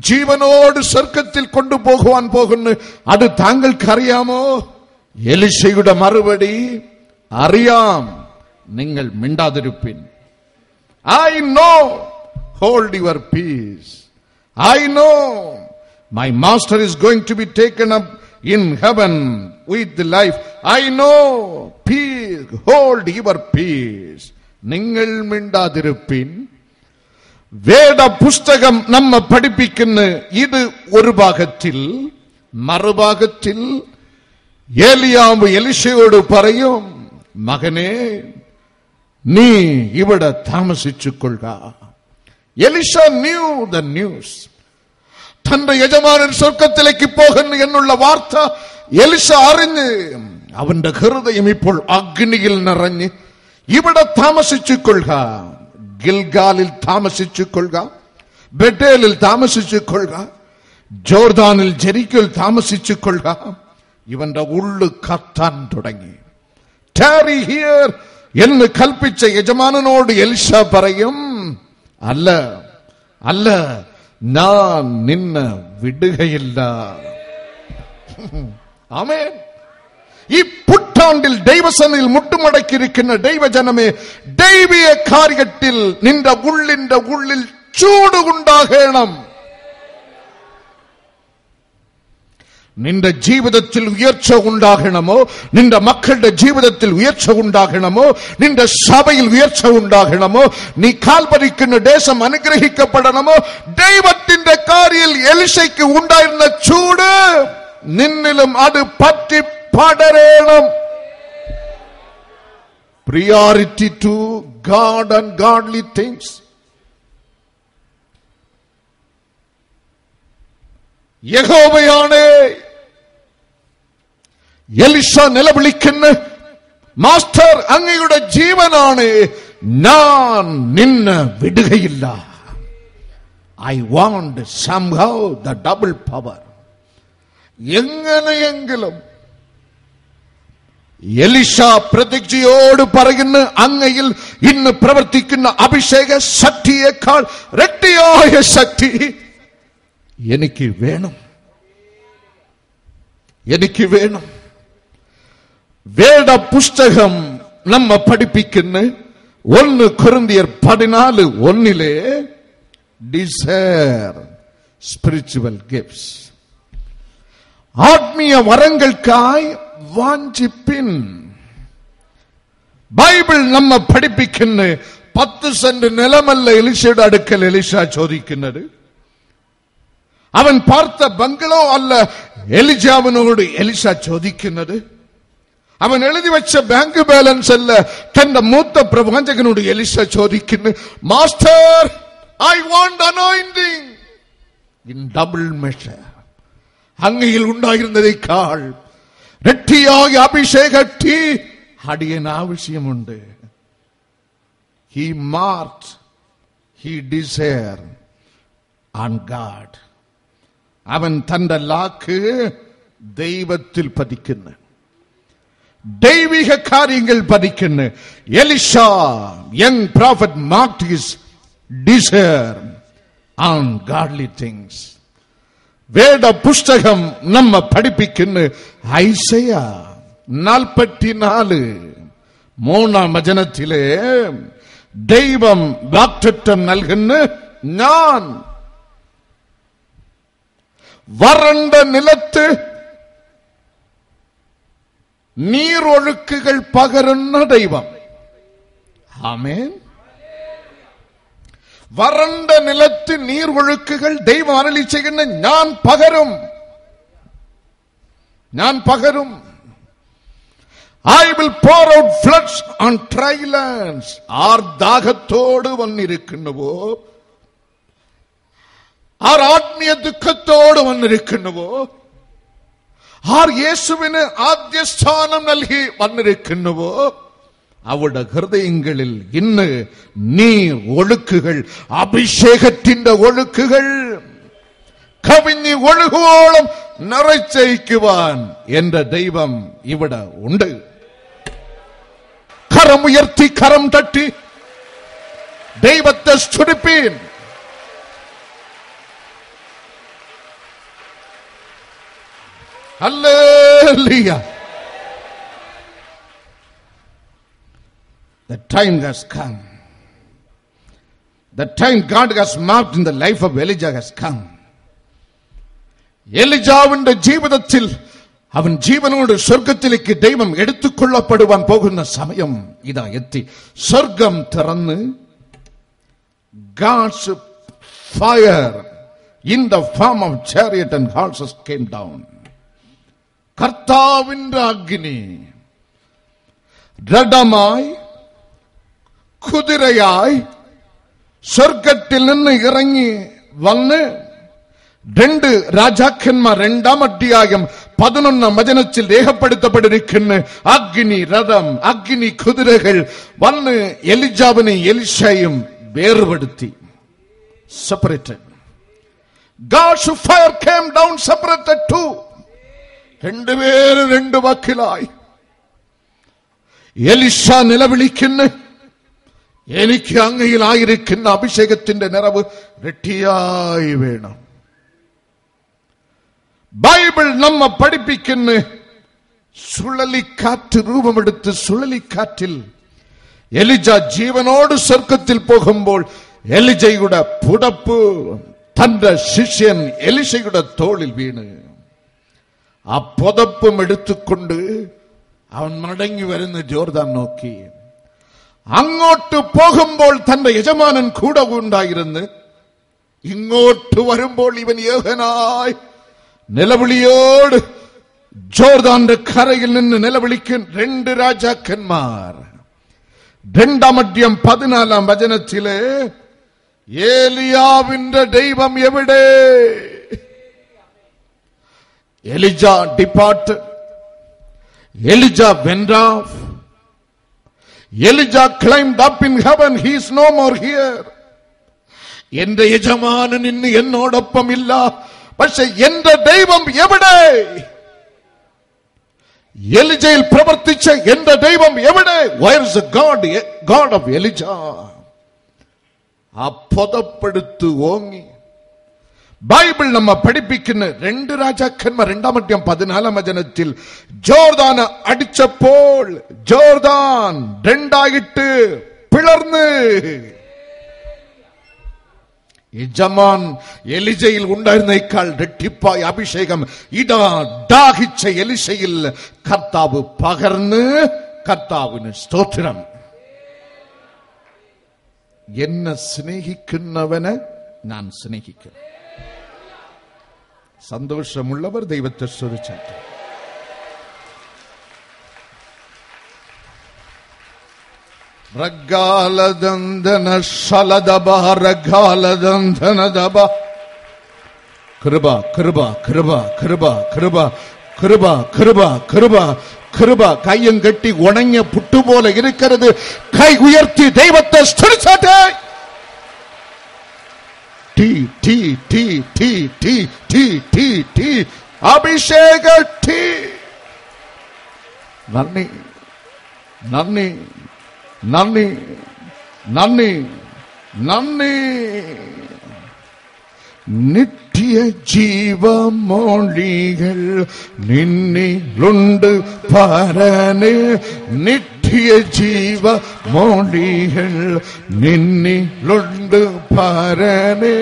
ജീവനോട് സ്വർഗ്ഗത്തിൽ കൊണ്ടുപോകുവാൻ പോകുന്നു. അത് താങ്കൾക്ക് അറിയാമോ? എലീശയുടെ മറുപടി, അറിയാം, നിങ്ങൾ മിണ്ടാതിരുപ്പിൻ. I know. Hold your peace. I know. My master is going to be taken up in heaven with the life. I know. Peace. Hold your peace. നിങ്ങൾ മിണ്ടാതിരുപ്പിൻ. വേദ പുസ്തകം നമ്മെ പഠിപ്പിക്കുന്ന ഇത് ഒരു ഭാഗത്തിൽ, മറുഭാഗത്തിൽ ഏലിയാവ് എലീശയോട് പറയും, മകനെ, നീ ഇവിടെ താമസിച്ചുകൊള്ളുക. എലീശ knew the news. തന്റെ യജമാനൻ സ്വർഗ്ഗത്തിലേക്ക് പോകുന്നു എന്നുള്ള വാർത്ത എലീശ അറിഞ്ഞ് അവന്റെ ഹൃദയം ഇപ്പോൾ അഗ്നിയിൽ നിറഞ്ഞ് ഇവിടെ താമസിച്ചുകൊള്ളുക, ഗിൽഗാലിൽ താമസിച്ചുകൊള്ളുക, ബെഥേലിൽ താമസിച്ചുകൊള്ളുക, ജോർദാനിൽ ജെരിക്കോയിൽ താമസിച്ചുകൊള്ളുക. ഇവന്റെ ഉള്ളു കത്താൻ തുടങ്ങി. ടാരി ഹിയർ എന്ന് കൽപ്പിച്ച യജമാനനോട് എലീശ പറയും, അല്ല അല്ല, ഞാൻ നിന്നെ വിടുകയില്ല. ആമേൻ. ഈ പുട്ടാണ്ടിൽ ദൈവസന്നിധിയിൽ മുട്ടുമടക്കിയിരിക്കുന്ന ദൈവജനമേ, ദൈവീയ കാര്യത്തിൽ നിന്റെ ഉള്ളിൽ ചൂടുണ്ടാകണം. നിന്റെ ജീവിതത്തിൽ ഉയർച്ച ഉണ്ടാകണമോ, നിന്റെ മക്കളുടെ ജീവിതത്തിൽ ഉയർച്ച ഉണ്ടാകണമോ, നിന്റെ സഭയിൽ ഉയർച്ച ഉണ്ടാകണമോ, നീ കാൽപരിക്കുന്ന ദേശം അനുഗ്രഹിക്കപ്പെടണമോ, ദൈവത്തിന്റെ കാര്യത്തിൽ എലീശയ്ക്ക് ഉണ്ടായിരുന്ന ചൂട് നിന്നിലും അത് പറ്റി പടരണം. Priority to God and godly things. യഹോവയാണ്. എലീശ നിലവിളിക്കുന്ന, മാസ്റ്റർ, അങ്ങയുടെ ജീവനാണ്, ഞാൻ നിന്നെ വിടുകയില്ല. I want somehow the double power. എങ്ങനെയെങ്കിലും എലീശ പ്രതിജ്ഞയോട് പറയുന്ന, അങ്ങയിൽ ഇന്ന് പ്രവർത്തിക്കുന്ന അഭിഷേക ശക്തിയേക്കാൾ ഇരട്ടിയായ ശക്തി എനിക്ക് വേണം, എനിക്ക് വേണം. വേദ പുസ്തകം നമ്മെ പഠിപ്പിക്കുന്ന 1 കൊരിന്ത്യർ 14:1 ഡിസയർ സ്പിരിച്വൽ ഗിഫ്റ്റ്സ്, ആത്മീയ വരങ്ങൾക്കായി വാഞ്ചിപ്പിൻ. ബൈബിൾ നമ്മെ പഠിപ്പിക്കുന്ന 10 സെന്റ് നിലമല്ല എലീശയുടെ അടുക്കൽ എലീശ ചോദിക്കുന്നത്. അവൻ പാർത്ത ബംഗ്ലോ അല്ല എലിജാവിനോട് എലീശ ചോദിക്കുന്നത്. അവൻ എഴുതി വെച്ച ബാങ്ക് ബാലൻസ് അല്ല തന്റെ മൂത്ത പ്രവാചകനോട് എലീശ ചോദിക്കുന്നു. Master, I want anointing in double measure. അങ്ങയിൽ ഉണ്ടായിരുന്നതേക്കാൾ ഇരട്ടിയായ അഭിഷേക തീ അടിയൻ ആവശ്യമുണ്ട്. He marked, he desire on God. അവൻ തന്റെ ലാക്ക് ദൈവത്തിൽ പതിക്കുന്നു, ദൈവിക കാര്യങ്ങൾ പതിക്കുന്നു. Elisha, young prophet, marked his desire on godly things. വേദ പുസ്തകം നമ്മെ പഠിപ്പിക്കുന്നു. ഐസയ 44:3 വചനത്തിലെ ദൈവം വാഗ്ദത്തം നൽകുന്നു, ഞാൻ വരണ്ട നിലത്ത് നീരൊഴുക്കുകൾ പകരുന്ന ദൈവം. ആമേൻ. വരണ്ട നിലത്ത് നീരൊഴുക്കുകൾ ദൈവം അരുളി ചെയ്യുന്ന ഞാൻ പകരും, ഞാൻ പകരും. I will pour out floods on dry lands. ആർ ദാഹത്തോട് വന്നിരിക്കുന്നുവോ, ആർ ആത്മീയ ദുഃഖത്തോട് വന്നിരിക്കുന്നുവോ, ആർ യേശുവിന് ആദ്യ സ്ഥാനം നൽകി വന്നിരിക്കുന്നുവോ, അവരുടെ ഹൃദയങ്ങളിൽ ഇന്ന് നീർ ഒഴുക്കുകൾ, അഭിഷേകത്തിന്റെ ഒഴുക്കുകൾ കവിഞ്ഞ് ഒഴുകുവോളം നിറച്ചയക്കുവാൻ എന്റെ ദൈവം ഇവിടെ ഉണ്ട്. കരമുയർത്തി കരം തട്ടി ദൈവത്തെ സ്തുതിപ്പീൻ. Hallelujah. The time has come. The time God has marked in the life of Elijah has come. എലിജാവിന്റെ ജീവിതത്തിൽ അവൻ ജീവനോട് സ്വർഗത്തിലേക്ക് ദൈവം എടുത്തുകൊള്ളപ്പെടുവാൻ പോകുന്ന സമയം ഇതാ എത്തി. സ്വർഗം തുറന്ന് God's fire in the form of chariot and horses came down. കർത്താവിന്റെ അഗ്നി രഥമായി കുതിരയായി സ്വർഗത്തിൽ നിന്ന് ഇറങ്ങി വന്ന് 2 രാജാക്കന്മാർ 2-ാം അധ്യായം 11-ാം വചനത്തിൽ രേഖപ്പെടുത്തപ്പെട്ടിരിക്കുന്ന അഗ്നി രഥം, അഗ്നി കുതിരകൾ വന്ന് എലിജാവിനെ എലിശയും വേർപെടുത്തി. Separated. God's fire came down, separated too. 2 പേര് 2 വക്കിലായി. എലിശ നിലവിളിക്കുന്നു, എനിക്ക് അങ്ങയിലായിരിക്കുന്ന അഭിഷേകത്തിന്റെ നിറവ് ഇരട്ടിയായി വേണം. ബൈബിൾ നമ്മെ പഠിപ്പിക്കുന്ന സുഴലിക്കാറ്റ് രൂപമെടുത്ത് സുഴലിക്കാറ്റിൽ എലിജ ജീവനോട് സ്വർഗത്തിൽ പോകുമ്പോൾ എലിജയുടെ പുടപ്പ് തന്റെ ശിഷ്യൻ എലിശയുടെ തോളിൽ വീണ് ആ പുതപ്പും എടുത്തുകൊണ്ട് അവൻ മടങ്ങി വരുന്ന ജോർദാൻ നോക്കി. അങ്ങോട്ട് പോകുമ്പോൾ തന്റെ യജമാനൻ കൂടെ ഉണ്ടായിരുന്നു. ഇങ്ങോട്ട് വരുമ്പോൾ ഇവൻ ഏകനായി നിലവിളിയോട് ജോർദാന്റെ കരയിൽ നിന്ന് നിലവിളിക്കും 2 രാജാക്കന്മാർ. 2-ാം അധ്യായം 14-ാം വചനത്തില് ഏലിയാവിന്റെ ദൈവം എവിടെ? Elijah departed. Elijah went off. Elijah climbed up in heaven. He is no more here. എന്റെ യജമാനൻ ഇന്ന് എന്നോടൊപ്പമില്ല, പക്ഷെ എന്റെ ദൈവം എവിടെ? എലിജയിൽ പ്രവർത്തിച്ച എന്റെ ദൈവം എവിടെ? Where is the God of Elijah? ആ പുതപ്പെടുത്ത് ഓങ്ങി. ബൈബിൾ നമ്മെ പഠിപ്പിക്കുന്ന 2 രാജാക്കന്മാർ 2-ാം അധ്യായം 14-ാം വചനത്തിൽ ജോർദാൻ അടിച്ചപ്പോൾ ജോർദാൻ 2ആയിട്ട് പിളർന്ന് യജമാൻ എലിജയിൽ ഉണ്ടായിരുന്നേക്കാൾ രട്ടിപ്പായ അഭിഷേകം ഇതാ ദാഹിച്ച എലിശയിൽ കർത്താവ് പകർന്ന്. കർത്താവിന് സ്തോത്രം. എന്നെ സ്നേഹിക്കുന്നവനെ ഞാൻ സ്നേഹിക്കും. സന്തോഷമുള്ളവർ ദൈവത്തെ സ്തുതിച്ചാട്ടെ. റഗാലദന്തന ശലദബ റഗാലദന്തനദബ. കൃപ കൃപ കൃപ കൃപ കൃപ കൃപ കൃപ കൃപ കൃപ. കയ്യും കെട്ടി ഉണങ്ങിയ പുട്ടുപോലെ ഇരിക്കരുത്. കൈ ഉയർത്തി ദൈവത്തെ സ്തുതിച്ചാട്ടെ. ടീ ടീ ടീ ടീ ടീ ടീ ടീ ടീ അഭിഷേക ടീ. നന്ദി നന്ദി നന്ദി നന്ദി നന്ദി. നിത്യ ജീവമൊഴികൾ നിന്നിലുണ്ട് പരന്. നിത്യ ജീവമൊഴികൾ നിന്നിലുണ്ട് പരന്.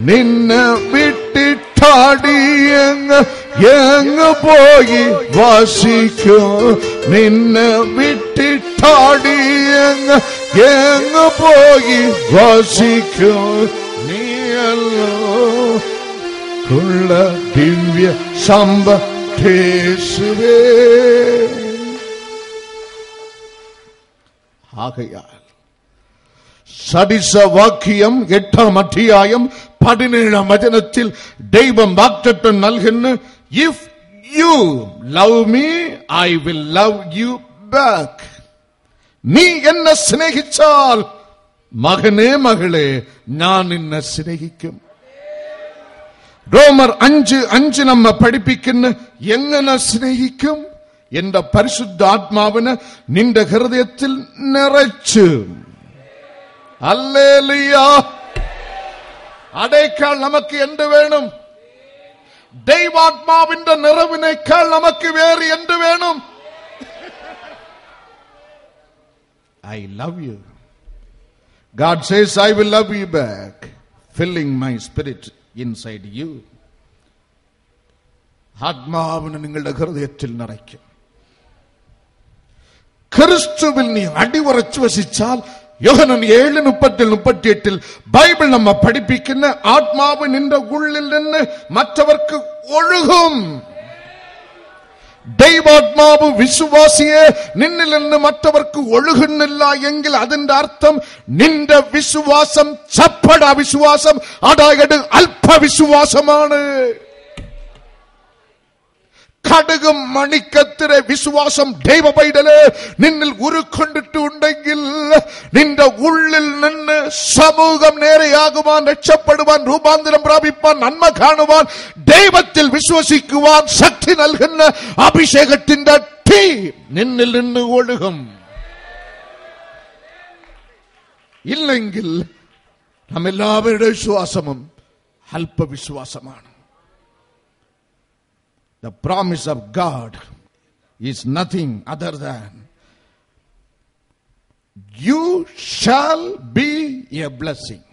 നിന്നെ വിട്ടിട്ടാടിയങ്ങ് எங்கு போய் வாசிக்கும் நின்ன விட்டுட்டாடி எங்கு போய் வாசிக்கும் நீ அல்லோ உள்ள திவ்ய சம்பேசுவே. ஆகையால் சடிச வாக்கியம் 8ஆம் அத்தியாயம் 17ஆம் வசனத்தில் தெய்வம் வாக்தத்தம் நல்கின்ற if you love me I will love you back. நீ என்ன சிநேகிச்சால் மகனே மகளே நான் என்ன சிநேகிக்கும். ரோமர் 5:5 നമ്മ പഠിപ്പിക്കുന്ന എങ്ങനെ സ്നേഹിക്കും എന്ന പരിശുദ്ധ ആത്മാവിനെ നിന്റെ ഹൃദയത്തിൽ നിറച്ചു. ഹല്ലേലൂയ. അതേക്കാൾ നമുക്ക് എന്ത് വേണം? ദൈവാത്മാവിന്റെ നിറവിനേക്കാൾ നമുക്ക് വേറെ എന്ത് വേണം? I love you. God says I will love you back, filling my spirit inside you. ആത്മാവിനെ നിങ്ങളുടെ ഹൃദയത്തിൽ നിറയ്ക്കും. ക്രിസ്തുവിൽ നീ അടിയുറച്ചു വസിച്ചാൽ യോഹന്നാൻ 7:37 ബൈബിൾ നമ്മ പഠിപ്പിക്കുന്ന ആത്മാവ് നിന്റെ ഉള്ളിൽ നിന്ന് മറ്റവർക്ക് ഒഴുകും. ദൈവാത്മാവ് വിശ്വാസിയെ നിന്നിൽ നിന്ന് മറ്റവർക്ക് ഒഴുകുന്നില്ല എങ്കിൽ അതിന്റെ അർത്ഥം നിന്റെ വിശ്വാസം ചപ്പട വിശ്വാസം, അതായത് അല്പവിശ്വാസമാണ്. കടുകും മണിക്കത്തിലെ വിശ്വാസം ദൈവ പൈതലേ നിന്നിൽ ഉരുക്കൊണ്ടിട്ടുണ്ടെങ്കിൽ നിന്റെ ഉള്ളിൽ നിന്ന് സമൂഹം നേരെയാകുവാൻ, രക്ഷപ്പെടുവാൻ, രൂപാന്തരം പ്രാപിപ്പാൻ, നന്മ കാണുവാൻ, ദൈവത്തിൽ വിശ്വസിക്കുവാൻ ശക്തി നൽകുന്ന അഭിഷേകത്തിന്റെ തീ നിന്നിൽ നിന്ന് ഒഴുകും. ഇല്ലെങ്കിൽ നമ്മെല്ലാവരുടെ വിശ്വാസവും അല്പവിശ്വാസമാണ്. The promise of God is nothing other than you shall be a blessing.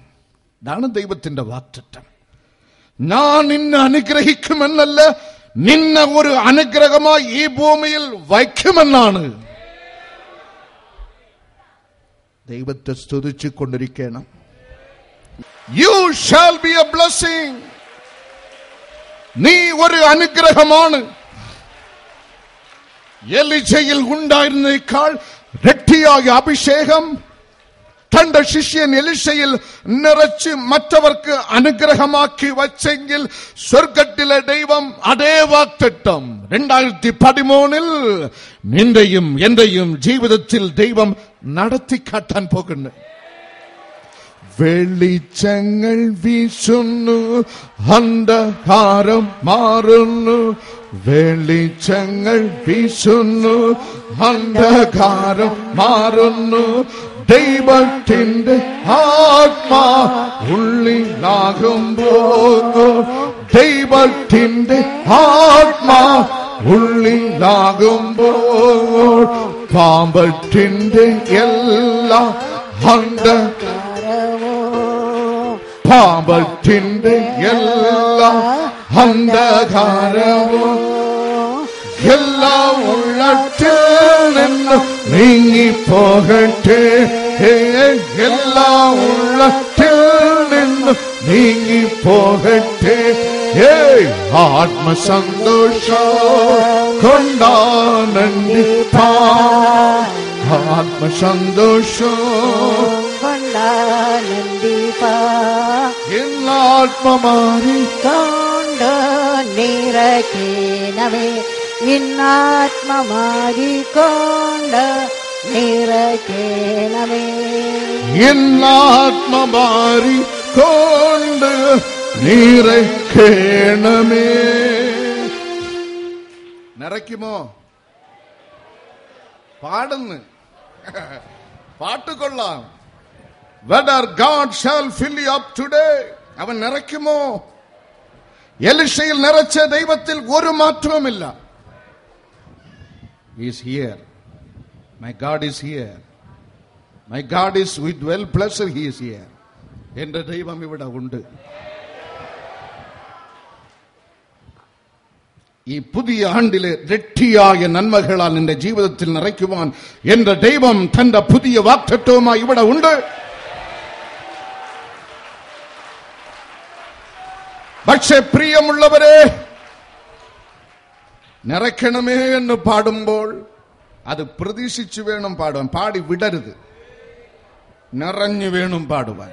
ഇതാണ് ദൈവത്തിന്റെ വാഗ്ദത്തം. ഞാൻ നിന്നെ അനുഗ്രഹിക്കുമെന്നല്ല, നിന്നെ ഒരു അനുഗ്രഹമായി ഈ ഭൂമിയിൽ വയ്ക്കുമെന്നാണ്. ദൈവത്തെ സ്തുതിച്ചു കൊണ്ടിരിക്കണം. You shall be a blessing. നീ ഒരു അനുഗ്രഹമാണ്. എലീശയിൽ ഉണ്ടായിരുന്നേക്കാൾ ഇരട്ടിയായ അഭിഷേകം തന്റെ ശിഷ്യൻ എലീശയിൽ നിറച്ച് മറ്റവർക്ക് അനുഗ്രഹമാക്കി വച്ചെങ്കിൽ സ്വർഗത്തിലെ ദൈവം അതേ വാഗ്ദത്തം 2013 നിന്റെയും എന്റെയും ജീവിതത്തിൽ ദൈവം നടത്തിക്കാട്ടാൻ പോകുന്നു. വെളിച്ചങ്ങൾ വീശുന്നു, അന്ധകാരം മാറുന്നു. വെളിച്ചങ്ങൾ വീശുന്നു, അന്ധകാരം മാറുന്നു. ദൈവത്തിന്റെ ആത്മാ ഉള്ളിലാകുമ്പോൾ, ദൈവത്തിന്റെ ആത്മാ ഉള്ളിലാകുമ്പോൾ പാമ്പത്തിന്റെ എല്ലാ പാപത്തിന്റെ എല്ലാ അന്ധകാരവും എല്ലാം ഉള്ളത്തിൽ നിന്ന് നീങ്ങിപ്പോകട്ടെ. എല്ലാം ഉള്ളത്തിൽ നിന്ന് നീങ്ങിപ്പോകട്ടെ. ആത്മസന്തോഷം കൊണ്ടാനന്ദിപ്പാ, ആത്മസന്തോഷം കൊണ്ടാനന്ദിപ്പാ. എന്നാത്മമാരി കൊണ്ട് നിറയ്ക്കണമേ, ഇന്നാത്മമാരി കൊണ്ട് നിറയ്ക്കണമേ. എന്നാത്മമാരി കൊണ്ട് നിറയ്ക്കണമേ. നിറയ്ക്കുമോ? പാടുന്നു, പാട്ട് കൊള്ളാം. Whether God shall fill you up today, അവൻ നിറയ്ക്കുമോ? എലീശയിൽ നിറച്ച ദൈവത്തിൽ ഒരു മാറ്റവുമില്ല. He is here. My God is here. My God is with well pleasure. He is here. എന്റെ ദൈവം ഇവിടെ ഉണ്ട്. ഈ പുതിയ ആണ്ടിലെ രട്ടിയായ നന്മകളാൽ നിന്റെ ജീവിതത്തിൽ നിറയ്ക്കുവാൻ എന്റെ ദൈവം തന്റെ പുതിയ വാഗ്ദത്തവുമായി ഇവിടെ ഉണ്ട്. പക്ഷെ പ്രിയമുള്ളവരെ, നിറയ്ക്കണമേ എന്ന് പാടുമ്പോൾ അത് പ്രതീക്ഷിച്ചു വേണം പാടുവാൻ. പാടി വിടരുത്, നിറഞ്ഞു വേണം പാടുവാൻ.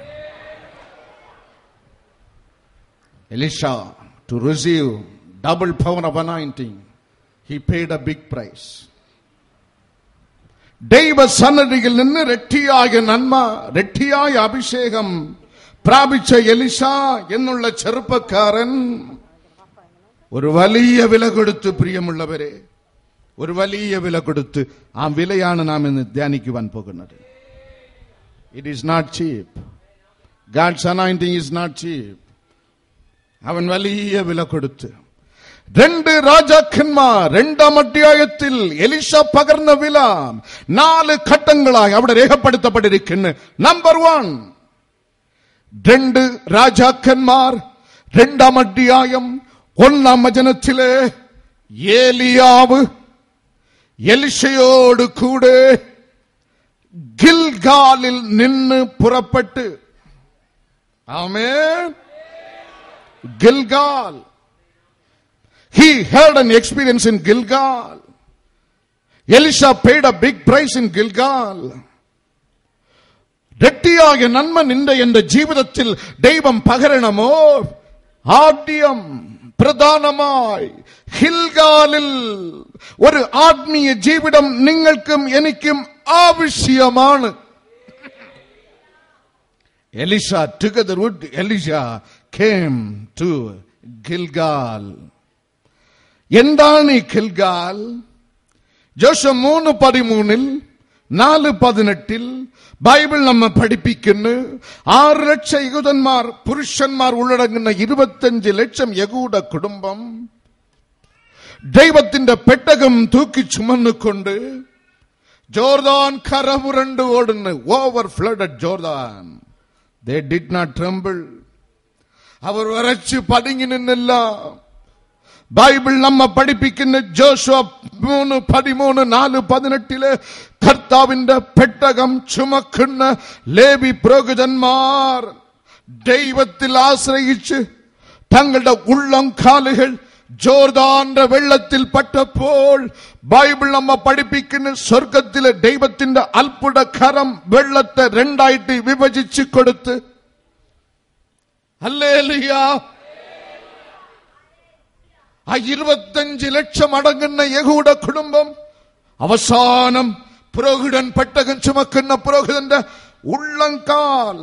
Elisha, to receive double power of anointing, he paid a big price. ദൈവ സന്നിധിയിൽ നിന്ന് രട്ടിയായ നന്മ, രട്ടിയായ അഭിഷേകം പ്രാപിച്ച എലീഷ എന്നുള്ള ചെറുപ്പക്കാരൻ ഒരു വലിയ വില കൊടുത്ത്, പ്രിയമുള്ളവരെ, ഒരു വലിയ വില കൊടുത്ത്. ആ വിലയാണ് നാം ഇന്ന് ധ്യാനിക്കുവാൻ പോകുന്നത്. It is not cheap. God's anointing is not cheap. അവൻ വലിയ വില കൊടുത്ത്. 2 രാജാക്കന്മാർ 2-ാം അധ്യായത്തിൽ എലീഷ പകർന്ന വില 4 ഘട്ടങ്ങളായി അവിടെ രേഖപ്പെടുത്തപ്പെട്ടിരിക്കുന്നു. നമ്പർ 1, 2 രാജാക്കന്മാർ 2-ാം അധ്യായം 1-ാം വചനത്തിലെ ഏലിയാവ് എലീശയോട് കൂടെ ഗിൽഗാലിൽ നിന്ന് പുറപ്പെട്ട്, ആമേൻ, Gilgal. He had an experience in Gilgal. Elisha paid a big price in Gilgal. രട്ടിയായ നന്മ നിന്റെ എന്റെ ജീവിതത്തിൽ ദൈവം പകരണമോ? ആദ്യം പ്രധാനമായി ഗിൽഗാലിൽ ഒരു ആത്മീയ ജീവിതം നിങ്ങൾക്കും എനിക്കും ആവശ്യമാണ്. Elisha, together with Elisha, came to Gilgal. എന്താണ് ഈ ഗിൽഗാൽ? ജോഷുവ 3:13 4:18 ബൈബിൾ നമ്മെ പഠിപ്പിക്കുന്നു. 6 ലക്ഷം യഹൂദന്മാർ, പുരുഷന്മാർ ഉള്ളടങ്ങുന്ന 25 ലക്ഷം യഹൂദ കുടുംബം ദൈവത്തിന്റെ പെട്ടകം തൂക്കി ചുമന്നുകൊണ്ട് ജോർദാൻ കരപുരണ്ട് ഓടുന്നു. Over flooded Jordan. They did not tremble. അവർ വരച്ച് പതുങ്ങി നിന്നില്ല. ബൈബിൾ നമ്മെ പഠിപ്പിക്കുന്ന ജോഷുവ 3:13 4:18 കർത്താവിന്റെ പെട്ടകം ചുമക്കുന്ന ലേവി പുരോഹിതന്മാർ ദൈവത്തിൽ ആശ്രയിച്ച് തങ്ങളുടെ ഉള്ളം കാലുകൾ ജോർദാന്റെ വെള്ളത്തിൽ പട്ടപ്പോൾ ബൈബിൾ നമ്മെ പഠിപ്പിക്കുന്ന സ്വർഗത്തിലെ ദൈവത്തിന്റെ അത്ഭുത കരം വെള്ളത്തെ 2ആയിട്ട് വിഭജിച്ചു കൊടുത്ത്, ഹല്ലേലൂയ, ആ 25 ലക്ഷം അടങ്ങുന്ന യഹൂദ കുടുംബം അവസാനം പുരോഹിതൻ പെട്ടകം ചുമക്കുന്ന പുരോഹിതന്റെ ഉള്ളംകാൽ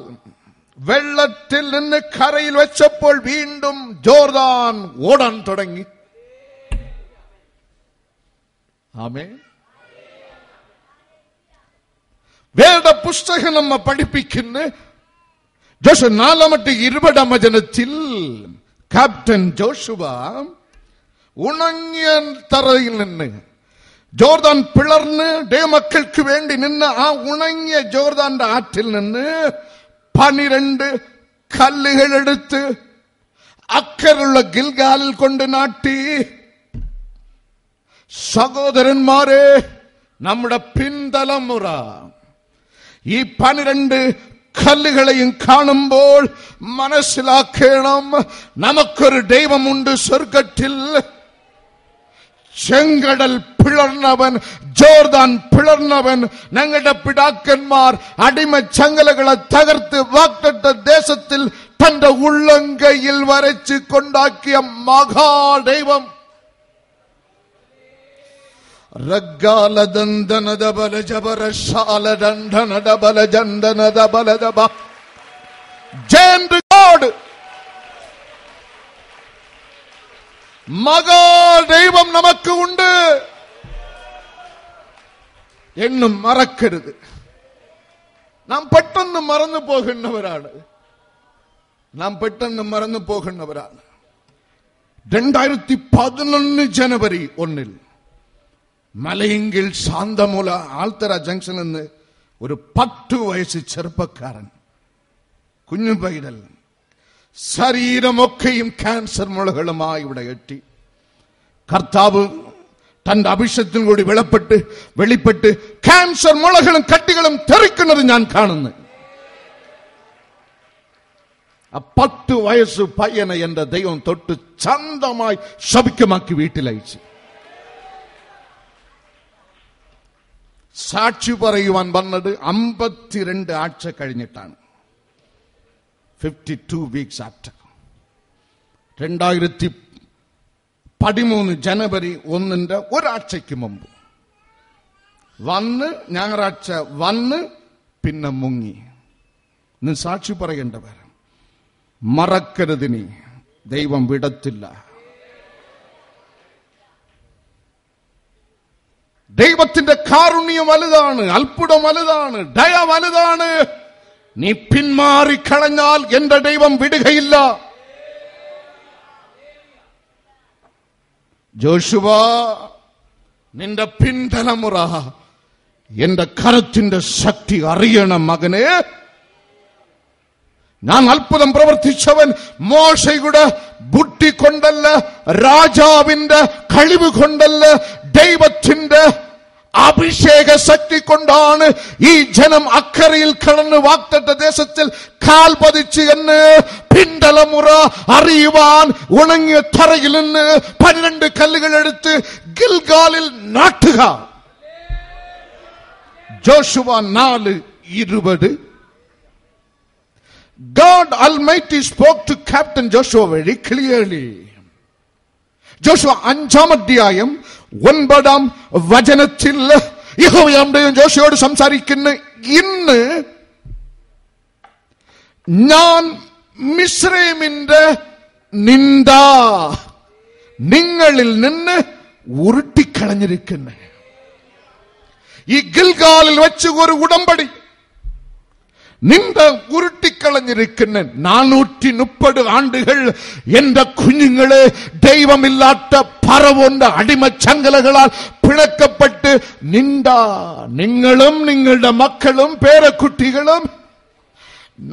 വെള്ളത്തിൽ നിന്ന് കരയിൽ വെച്ചപ്പോൾ വീണ്ടും ജോർദാൻ ഓടാൻ തുടങ്ങി. ആമേൻ. വേദപുസ്തകം നമ്മെ പഠിപ്പിക്കുന്നു. ജോഷുവ 4:20 വചനത്തിൽ ക്യാപ്റ്റൻ ജോഷുവ ഉണങ്ങിയ തറയിൽ നിന്ന് ജോർദാൻ പിളർന്ന് ദൈവമക്കൾക്ക് വേണ്ടി നിന്ന് ആ ഉണങ്ങിയ ജോർദാന്റെ ആറ്റിൽ നിന്ന് 12 കല്ലുകൾ എടുത്ത് അക്കരുള്ള ഗിൽഗാലിൽ കൊണ്ട് നാട്ടി. സഹോദരന്മാരെ, നമ്മുടെ പിൻതലമുറ ഈ 12 കല്ലുകളെയും കാണുമ്പോൾ മനസ്സിലാക്കണം, നമുക്കൊരു ദൈവമുണ്ട് സ്വർഗത്തിൽ. ചെങ്കടൽ പിളർന്നവൻ, ജോർദാൻ പിളർന്നവൻ, ഞങ്ങളുടെ പിതാക്കന്മാർ അടിമ ചങ്ങലകളെ തകർത്ത് വാഗ്ദത്ത ദേശത്തിൽ തന്റെ ഉള്ളംകൈയിൽ വരച്ച് കൊണ്ടാക്കിയ മഹാദൈവം. റഗ്ഗാലദന്തനദ ബലജബരശാലദണ്ഡനദ ബലജന്ദനദ ബലദബ ജയന്റ് ഗോഡ്. മഹാദൈവം നമുക്ക് ഉണ്ട് എന്നും മറക്കരുത്. നാം പെട്ടെന്ന് മറന്നു പോകുന്നവരാണ്. 2011 ജനുവരി 1 മലയെങ്കിൽ ശാന്തമൂല ആൽത്തറ ജംഗ്ഷൻ എന്ന് ഒരു 10 വയസ്സ് ചെറുപ്പക്കാരൻ, കുഞ്ഞു പൈതൽ, ശരീരമൊക്കെയും ക്യാൻസർ മുളകളുമായി ഇവിടെ എത്തി. കർത്താവ് തന്റെ അഭിഷേകത്തിൽ കൂടി വെളിപ്പെട്ട് ക്യാൻസർ മുളകളും കട്ടികളും തെറിക്കുന്നത് ഞാൻ കാണുന്നു. 10 വയസ്സ് പയ്യനെ എന്റെ ദൈവം തൊട്ട് ചന്തമായി ശപിക്കമാക്കി വീട്ടിലയച്ചു. സാക്ഷി പറയുവാൻ വന്നത് 52 ആഴ്ച കഴിഞ്ഞിട്ടാണ്. 52 വീക്സ് ആഫ്റ്റർ. 2013 ജനുവരി 1 ഒരാഴ്ചയ്ക്ക് മുമ്പ് വന്ന്, ഞായറാഴ്ച വന്ന് പിന്നെ മുങ്ങി. ഇന്ന് സാക്ഷി പറയേണ്ടവർ മറക്കരുത്, നീ ദൈവം വിടത്തില്ല. ദൈവത്തിന്റെ കാരുണ്യം വലുതാണ്, അത്ഭുതം വലുതാണ്, ദയ വലുതാണ്. നീ പിന്മാറിക്കളഞ്ഞാൽ എന്റെ ദൈവം വിടുകയില്ല. ജോഷുവ, നിന്റെ പിൻതലമുറ എന്റെ കരത്തിന്റെ ശക്തി അറിയണം മകനെ. ഞാൻ അത്ഭുതം പ്രവർത്തിച്ചവൻ മോശയുടെ ബുദ്ധി കൊണ്ടല്ല, രാജാവിന്റെ കഴിവ് കൊണ്ടല്ല, ദൈവത്തിന്റെ അഭിഷേക ശക്തി കൊണ്ടാണ് ഈ ജനം അക്കരയിൽ കടന്ന് വാഗ്ദത്ത ദേശത്തിൽ കാൽ പതിച്ച് എന്ന് പിൻതലമുറ അറിയുവാൻ ഉണങ്ങിയ തറയിൽ നിന്ന് 12 കല്ലുകൾ എടുത്ത് ഗിൽഗാലിൽ നാട്ടുക. Joshua 4:20. God Almighty spoke to Captain Joshua very clearly. Joshua 5-ാം അധ്യായം 9-ാം വചനത്തിൽ യഹോവയാം ദൈവം ജോഷുവയോട് സംസാരിക്കുന്നു. ഇന്ന് ഞാൻ മിസ്രൈമിന്റെ നിന്ദ നിങ്ങളിൽ നിന്ന് ഉരുട്ടിക്കളഞ്ഞിരിക്കുന്നു. ഈ ഗിൽഗാലിൽ വെച്ച് ഒരു ഉടമ്പടി നിന്റെ ഉരുട്ടിക്കളഞ്ഞിരിക്കുന്ന 430 ആണ്ടുകൾ എന്റെ കുഞ്ഞുങ്ങളെ ദൈവമില്ലാത്ത പറവോന്റെ അടിമച്ചങ്കലകളാൽ പിണക്കപ്പെട്ട് നിങ്ങളും നിങ്ങളുടെ മക്കളും പേരക്കുട്ടികളും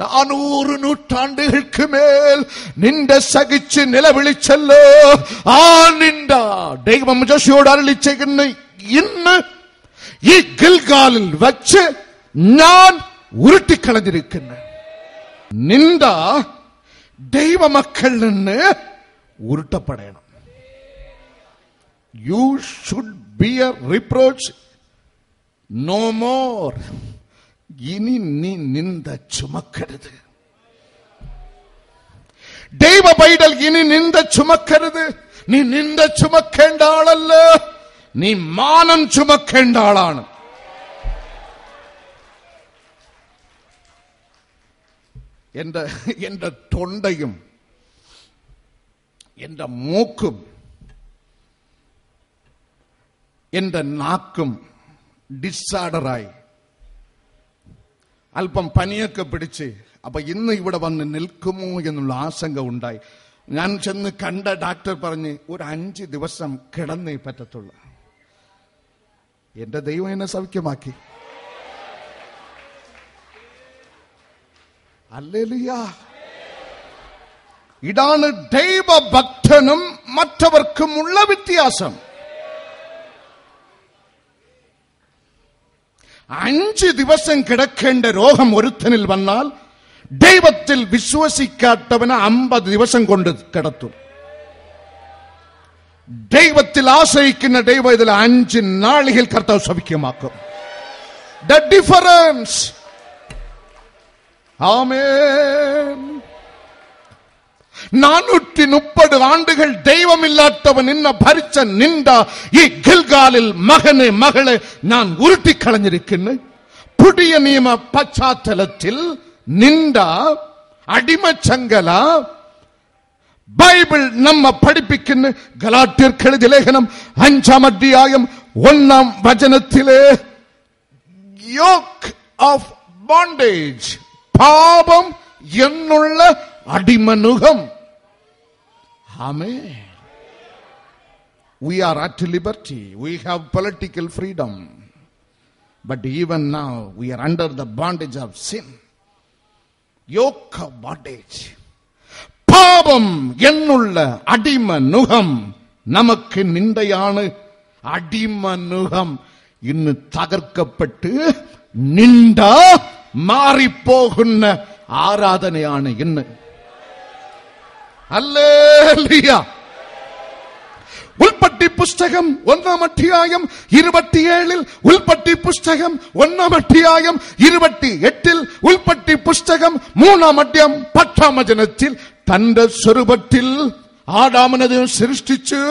400 നൂറ്റാണ്ടുകൾക്ക് മേൽ നിന്റെ സഹിച്ച് നിലവിളിച്ചല്ലോ. ആ നിന്ദ ദൈവം ജോഷുവയോട് അരുളിച്ചേക്കുന്നു. ഇന്ന് ഈ ഗിൽഗാലിൽ വച്ച് ഞാൻ ഉരുട്ടിക്കളഞ്ഞിരിക്കുന്ന നിന്ദ ദൈവമക്കളിൽ നിന്ന് ഉരുട്ടപ്പെടണം. You should be a reproach no more. ഇനി നീ നിന്ദ ചുമക്കരുത്. ദൈവ പൈതൽ ഇനി നിന്ദ ചുമക്കരുത്. നീ നിന്ദ ചുമക്കേണ്ട ആളല്ല, നീ മാനം ചുമക്കേണ്ട ആളാണ്. എന്റെ തൊണ്ടയും എന്റെ മൂക്കും എന്റെ നാക്കും ഡിസാർഡറായി അല്പം പനിയൊക്കെ പിടിച്ച്, അപ്പൊ ഇന്ന് ഇവിടെ വന്ന് നിൽക്കുമോ എന്നുള്ള ആശങ്ക ഉണ്ടായി. ഞാൻ ചെന്ന് കണ്ട ഡോക്ടർ പറഞ്ഞ് ഒരു 5 ദിവസം കിടന്നേ പറ്റത്തുള്ളൂ. എന്റെ ദൈവം എന്നെ സൗഖ്യമാക്കി. ഹല്ലേലൂയ. ഇതാണ് ദൈവഭക്തനും മറ്റവർക്കുമുള്ള വ്യത്യാസം. 5 ദിവസം കിടക്കേണ്ട രോഗം ഒരുത്തനിൽ വന്നാൽ ദൈവത്തിൽ വിശ്വസിക്കാത്തവന് 50 ദിവസം കൊണ്ട് കിടത്തും. ദൈവത്തിൽ ആശ്രയിക്കുന്ന ദൈവം ഇതിൽ 5 നാളികൾ കർത്താവ് സൗഖ്യമാക്കും. The difference. ആമേൻ. 430 ആണ്ടുകൾ ദൈവമില്ലാത്തവൻ ഇന്ന് ഭരിച്ച നിന്ദ ഈ ഗിൽഗാലിൽ മകനെ മകളെ ഞാൻ ഉരുട്ടിക്കളഞ്ഞിരിക്കുന്നു. പുതിയ നിയമ പശ്ചാത്തലത്തിൽ നിന്ദ അടിമച്ചങ്കല ബൈബിൾ നമ്മെ പഠിപ്പിക്കുന്ന ഗലാത്യർക്ക് എഴുതിയ ലേഖനം 5-ാം അധ്യായം 1-ാം വചനത്തിലെ യോക്ക് ഓഫ് ബോണ്ടേജ്, പാപം എന്നുള്ള അടിമനുഖം. ആമേൻ. We are at liberty. We have political freedom. But even now we are under the bondage of sin. Yoke of bondage. പാപം എന്നുള്ള അടിമനുഖം നമുക്ക് നിന്ദയാണ്. അടിമനുഖം ഇന്ന് തകർക്കപ്പെട്ട് നിന്ദ മാറിപ്പോകുന്ന ആരാധനയാണ് ഇന്ന്. ഹല്ലേലൂയ. ഉൽപ്പത്തി പുസ്തകം 1-ാം അധ്യായം 27 ഉൽപ്പത്തി പുസ്തകം 1-ാം അധ്യായം 28 ഉൽപ്പത്തി പുസ്തകം 3-ാം അധ്യായം 10-ാം വചനത്തിൽ തന്റെ സ്വരൂപത്തിൽ ആദാമിനെ സൃഷ്ടിച്ചു,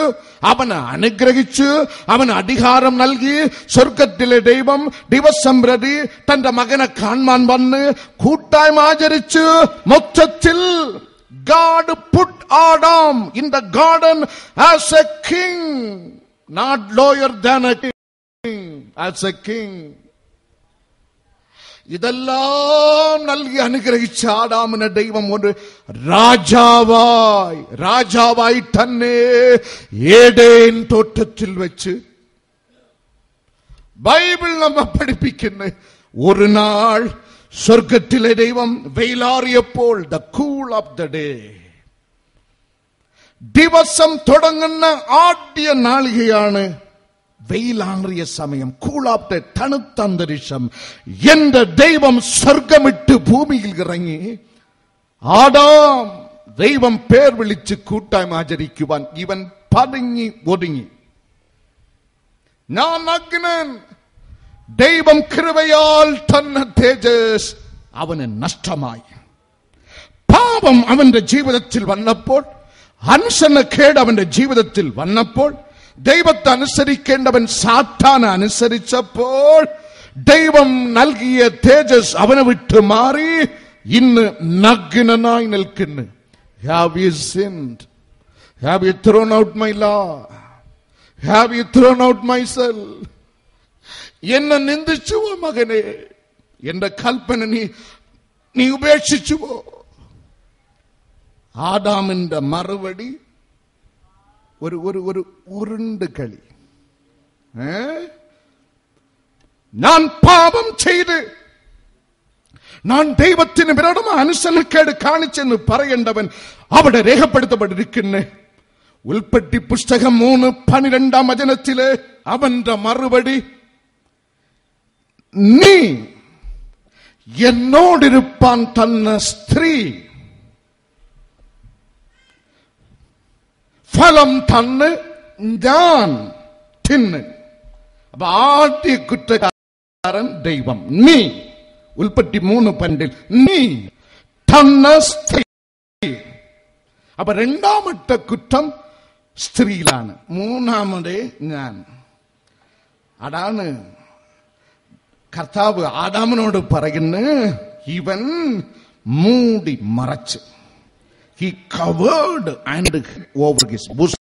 അവനെ അനുഗ്രഹിച്ചു, അവന് അധികാരം നൽകി. സ്വർഗത്തിലെ ദൈവം ദിവസം പ്രതി തന്റെ മകനെ കാണാൻ വന്ന് കൂട്ടായ്മ ആചരിച്ചു. മൊത്തത്തിൽ God put Adam in the garden as a king, not lower than a king, as a king. ഇതെല്ലാം നൽകി അനുഗ്രഹിച്ച ആദാമിനെ ദൈവം ഒരു രാജാവായി തന്നെ ഏദൻ തോട്ടത്തിൽ വെച്ച് ബൈബിൾ നമ്മെ പഠിപ്പിക്കുന്നു. ഒരു നാൾ സ്വർഗത്തിലെ ദൈവം വെയിലാറിയപ്പോൾ, the cool of the day, ദിവസം തുടങ്ങുന്ന ആദ്യ നാളികയാണ് വെയിലാറിയ സമയം, കൂൾ ഓഫ് ദ തണുത്ത അന്തരീക്ഷം. എന്റെ ദൈവം സ്വർഗമിട്ട് ഭൂമിയിൽ ഇറങ്ങി. ആദാം ദൈവം പേർ വിളിച്ച് കൂട്ടായ്മ ആചരിക്കുവാൻ ഇവൻ പതുങ്ങി ഒതുങ്ങി. ഞാൻ അഗ്നൻ. ദൈവം കൃപയാൽ തന്നെ തേജസ് അവന് നഷ്ടമായി. പാപം അവന്റെ ജീവിതത്തിൽ വന്നപ്പോൾ, അനുസരണക്കേട് അവന്റെ ജീവിതത്തിൽ വന്നപ്പോൾ, ദൈവത്തെ അനുസരിക്കേണ്ടവൻ സാത്താനെ അനുസരിച്ചപ്പോൾ ദൈവം നൽകിയ തേജസ് അവനെ വിട്ട് മാറി. ഇന്ന് നഗ്നനായി നിൽക്കുന്നു. Have you sinned? Have you thrown out my law? Have you thrown out myself? എന്നെ നിന്ദിച്ചുവോ മകനെ? എന്റെ കൽപ്പന നീ ഉപേക്ഷിച്ചുവോ? ആദാമിന്റെ മറുപടി ഒരു ഒരു ഉരുണ്ട് കളി. ഞാൻ പാപം ചെയ്ത് ഞാൻ ദൈവത്തിന് വിരോധമായ അനുസരണക്കേട് കാണിച്ചെന്ന് പറയേണ്ടവൻ അവിടെ രേഖപ്പെടുത്തപ്പെട്ടിരിക്കുന്നു. ഉൽപ്പത്തി പുസ്തകം 3:12 വചനത്തിലെ അവന്റെ മറുപടി, നീ എന്നോടിരുപ്പാൻ തന്ന സ്ത്രീ ഫലം തന്ന് ഞാൻ തിന്ന്. അപ്പൊ ആദ്യ കുറ്റക്കാരൻ ദൈവം. നീ, ഉൽപ്പത്തി 3:12, നീ തന്ന സ്ത്രീ. അപ്പൊ രണ്ടാമത്തെ കുറ്റം സ്ത്രീയിലാണ്, മൂന്നാമത് ഞാൻ. അതാണ് കർത്താവ് ആദാമിനോട് പറയുന്നു, ഇവൻ മൂടി മറച്ച്. He covered and over his bosom.